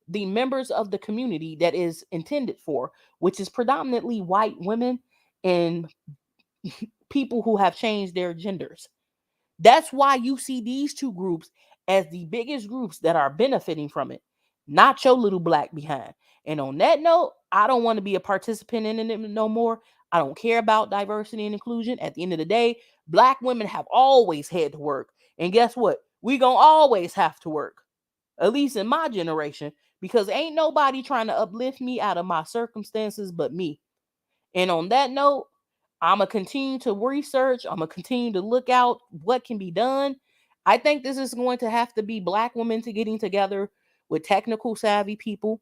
the members of the community that is intended for, which is predominantly white women and people who have changed their genders. That's why you see these two groups as the biggest groups that are benefiting from it, not your little black behind. And on that note, I don't want to be a participant in it no more. I don't care about diversity and inclusion. At the end of the day, black women have always had to work. And guess what? We gonna always have to work, at least in my generation, because ain't nobody trying to uplift me out of my circumstances but me. And on that note, I'm going to continue to research. I'm going to continue to look out what can be done. I think this is going to have to be black women getting together with technical savvy people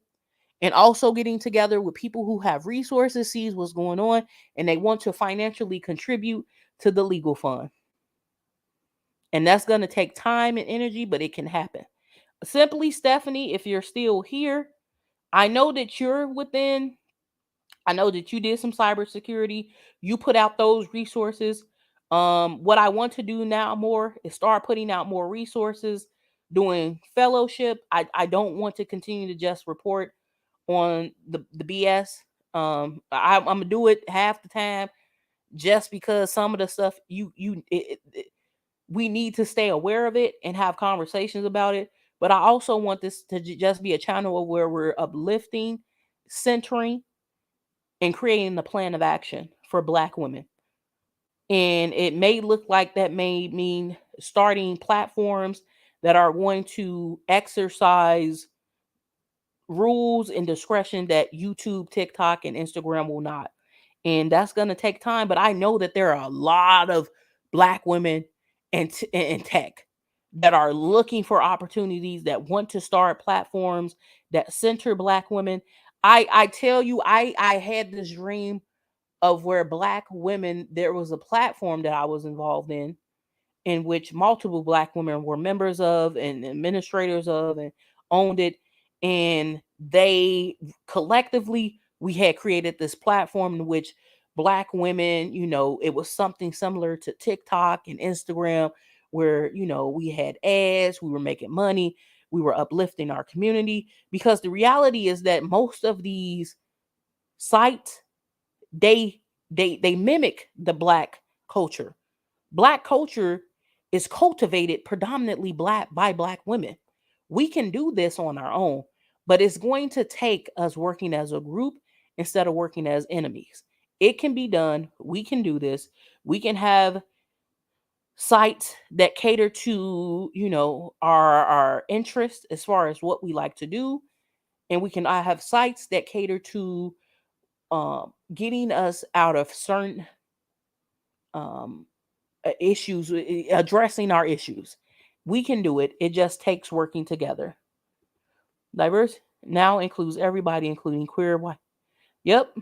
and also getting together with people who have resources, sees what's going on, and they want to financially contribute to the legal fund. And that's going to take time and energy, but it can happen. Simply, Stephanie, if you're still here, I know that you're within, I know that you did some cybersecurity. You put out those resources. What I want to do now more is start putting out more resources, doing fellowship. I don't want to continue to just report on the BS. I'm gonna do it half the time just because some of the stuff we need to stay aware of it and have conversations about it. But I also want this to just be a channel where we're uplifting, centering, and creating a plan of action for Black women. And it may look like that may mean starting platforms that are going to exercise rules and discretion that YouTube, TikTok, and Instagram will not. And that's going to take time. But I know that there are a lot of Black women in tech that are looking for opportunities, that want to start platforms that center Black women. I tell you, I had this dream of where Black women, there was a platform that I was involved in which multiple Black women were members of and administrators of and owned it. And they collectively, we had created this platform in which Black women, it was something similar to TikTok and Instagram, where, we had ads, we were making money, we were uplifting our community. Because the reality is that most of these sites, they mimic the Black culture. Black culture is cultivated predominantly by Black women. We can do this on our own, but it's going to take us working as a group instead of working as enemies. It can be done. We can do this. We can have sites that cater to, our interests as far as what we like to do. And we can have sites that cater to getting us out of certain issues, addressing our issues. We can do it. It just takes working together. Diverse now includes everybody, including queer, white. Yep.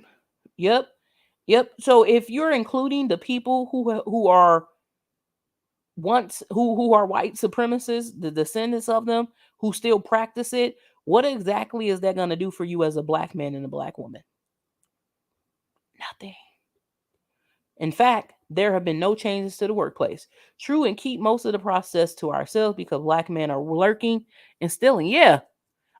So if you're including the people who are who are white supremacists, the descendants of them who still practice it, what exactly is that going to do for you as a Black man and a Black woman? Nothing. In fact, there have been no changes to the workplace. True, and keep most of the process to ourselves because Black men are lurking and stealing. Yeah,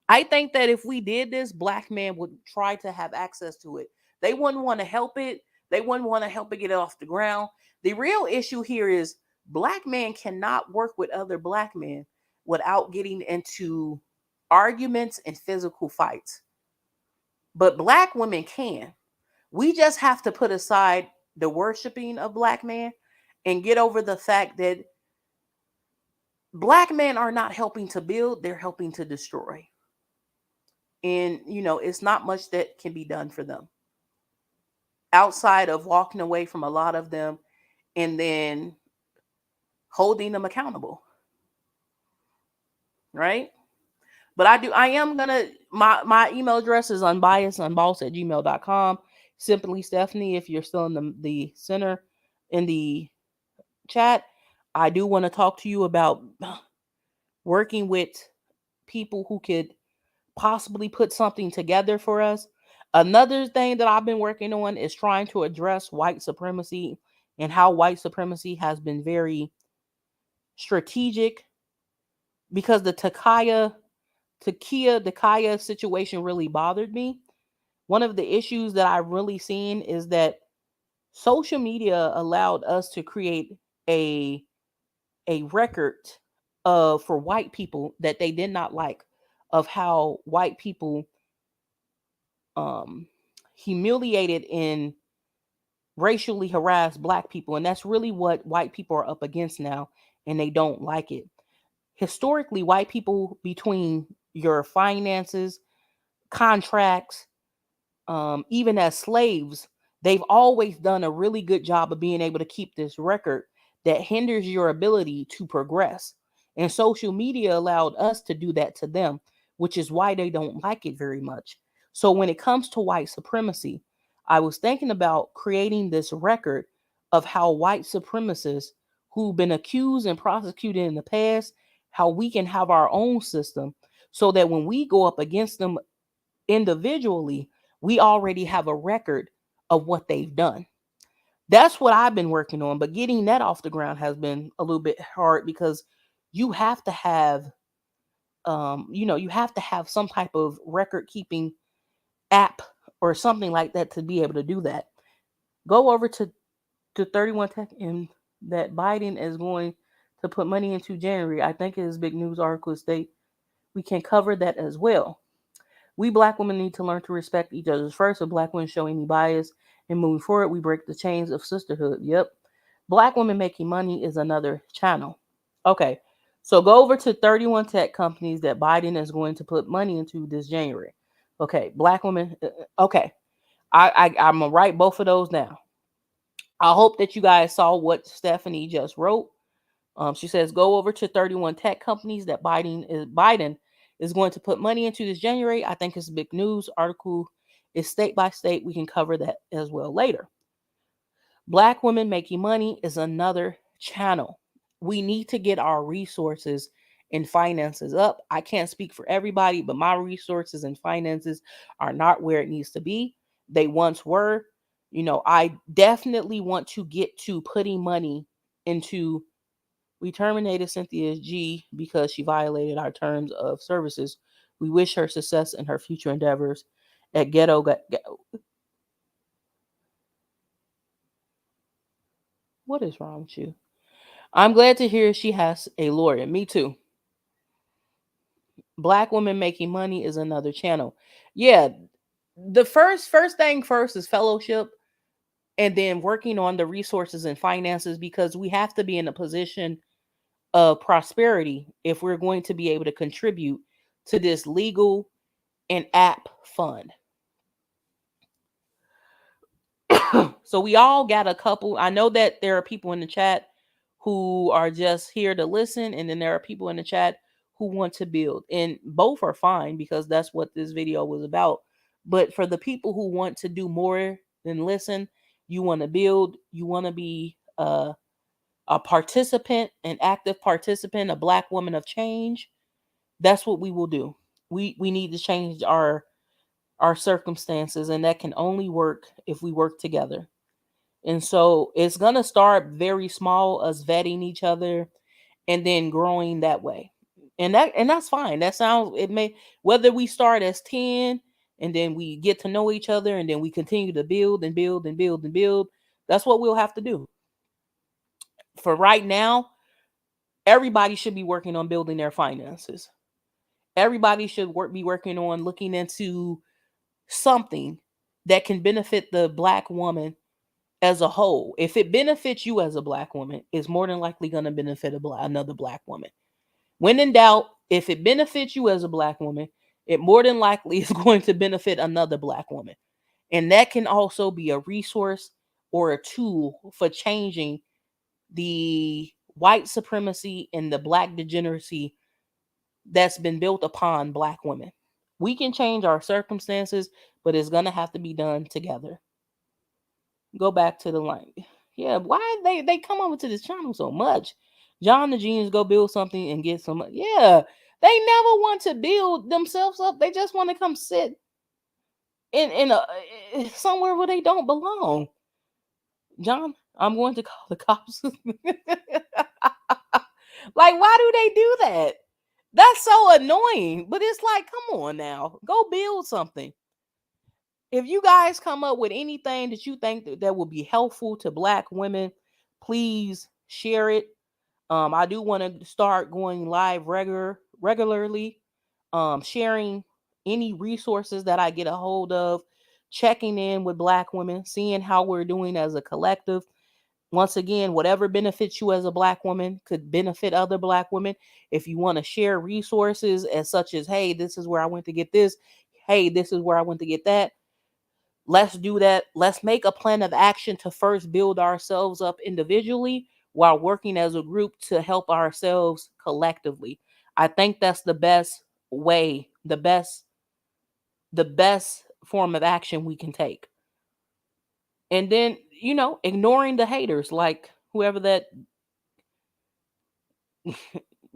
I think that if we did this, Black men would try to have access to it. They wouldn't want to help it. They wouldn't want to help it get off the ground. The real issue here is Black men cannot work with other Black men without getting into arguments and physical fights. But Black women can. We just have to put aside the worshiping of Black men and get over the fact that Black men are not helping to build, they're helping to destroy. And, it's not much that can be done for them outside of walking away from a lot of them and then holding them accountable. Right? But I am going to, my email address is unbiasedunbossed@gmail.com. Simply Stephanie, if you're still in the center in the chat, I do want to talk to you about working with people who could possibly put something together for us. Another thing that I've been working on is trying to address white supremacy and how white supremacy has been very strategic, because the Takaya situation really bothered me. One of the issues that I've really seen is that social media allowed us to create a record for white people that they did not like, of how white people humiliated and racially harassed Black people. And that's really what white people are up against now, and they don't like it. Historically, white people, between your finances, contracts, even as slaves, they've always done a really good job of being able to keep this record that hinders your ability to progress. And social media allowed us to do that to them, which is why they don't like it very much. So when it comes to white supremacy, I was thinking about creating this record of how white supremacists who've been accused and prosecuted in the past, how we can have our own system so that when we go up against them individually, we already have a record of what they've done. That's what I've been working on, but getting that off the ground has been a little bit hard because you have to have you have to have some type of record keeping app or something like that to be able to do that. Go over to 31 Tech and that Biden is going to put money into January. I think his big news article state we can cover that as well. We black women need to learn to respect each other's first. If black women show any bias and moving forward, we break the chains of sisterhood. Yep. Black women making money is another channel. Okay. So go over to 31 tech companies that Biden is going to put money into this January. Okay. Black women. Okay. I'm going to write both of those down. I hope that you guys saw what Stephanie just wrote. She says, go over to 31 tech companies that Biden is going to put money into this January. I think it's a big news article. It's state by state. We can cover that as well later. Black women making money is another channel. We need to get our resources and finances up. I can't speak for everybody, but my resources and finances are not where it needs to be. They once were. I definitely want to get to putting money into. We terminated Cynthia G because she violated our terms of services. We wish her success in her future endeavors at Ghetto. What is wrong with you? I'm glad to hear she has a lawyer. Me too. Black women making money is another channel. Yeah, the first thing first is fellowship, and then working on the resources and finances because we have to be in a position of prosperity if we're going to be able to contribute to this legal and app fund. So we all got a couple. I know that there are people in the chat who are just here to listen, and then there are people in the chat who want to build, and both are fine because that's what this video was about. But for the people who want to do more than listen, you want to build, you want to be a participant, an active participant, a black woman of change. That's what we will do. We need to change our circumstances, and that can only work if we work together. And so it's going to start very small, us vetting each other and then growing that way. And that's fine. That sounds, it may, whether we start as 10 and then we get to know each other and then we continue to build and build and build and build. That's what we'll have to do. For right now, everybody should be working on building their finances. Everybody should be working on looking into something that can benefit the black woman as a whole. If it benefits you as a black woman, it's more than likely going to benefit another black woman. When in doubt, if it benefits you as a black woman, it more than likely is going to benefit another black woman. And that can also be a resource or a tool for changing the white supremacy and the black degeneracy that's been built upon black women. We can change our circumstances, but it's going to have to be done together. Go back to the line. Yeah, why they come over to this channel so much? John the Genius go build something and get some. Yeah, they never want to build themselves up. They just want to come sit in somewhere where they don't belong. John, I'm going to call the cops. Like, why do they do that? That's so annoying. But it's like, come on now, go build something. If you guys come up with anything that you think that will be helpful to black women, please share it. I do want to start going live regularly, sharing any resources that I get a hold of, checking in with black women, seeing how we're doing as a collective. Once again, whatever benefits you as a black woman could benefit other black women. If you want to share resources as such as, hey, this is where I went to get this. Hey, this is where I went to get that. Let's do that. Let's make a plan of action to first build ourselves up individually while working as a group to help ourselves collectively. I think that's the best way, the best form of action we can take. And then, ignoring the haters, like whoever that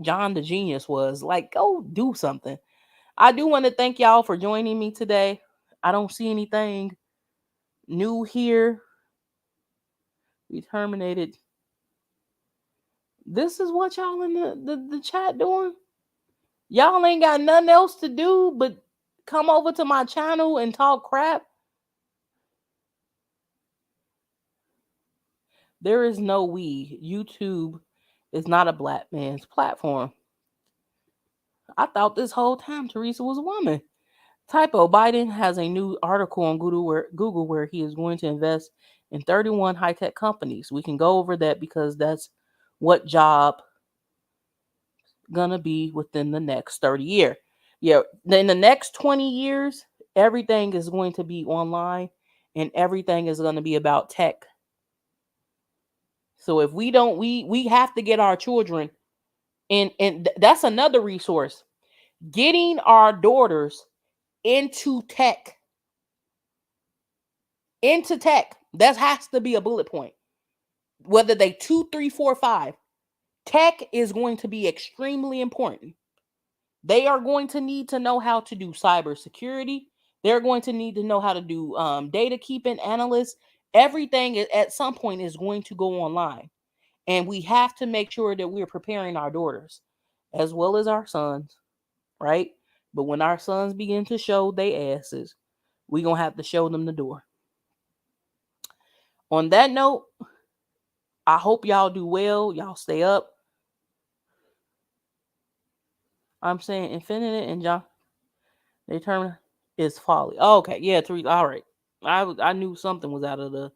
John the Genius was. Like, go do something. I do want to thank y'all for joining me today. I don't see anything new here. We terminated. This is what y'all in the chat doing? Y'all ain't got nothing else to do but come over to my channel and talk crap? There is no we. YouTube is not a black man's platform. I thought this whole time Teresa was a woman. Typo, Biden has a new article on Google where he is going to invest in 31 high-tech companies. We can go over that because that's what job gonna be within the next 30 years. Yeah, in the next 20 years, everything is going to be online and everything is going to be about tech. So if we don't, we have to get our children and that's another resource. Getting our daughters into tech. That has to be a bullet point. Whether they 2, 3, 4, 5, tech is going to be extremely important. They are going to need to know how to do cybersecurity. They're going to need to know how to do data keeping, analysts. Everything at some point is going to go online. And we have to make sure that we're preparing our daughters as well as our sons, right? But when our sons begin to show their asses, we're going to have to show them the door. On that note, I hope y'all do well. Y'all stay up. I'm saying Infinite and John. They term is folly. Oh, okay. Yeah, 3. All right. I knew something was out of the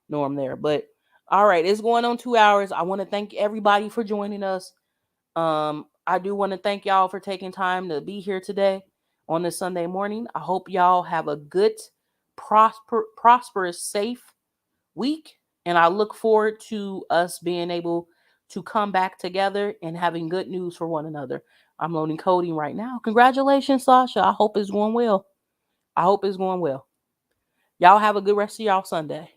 norm there. But all right, it's going on 2 hours. I want to thank everybody for joining us. I do want to thank y'all for taking time to be here today on this Sunday morning. I hope y'all have a good, prosperous, safe week. And I look forward to us being able to come back together and having good news for one another. I'm loading coding right now. Congratulations, Sasha. I hope it's going well. Y'all have a good rest of y'all Sunday.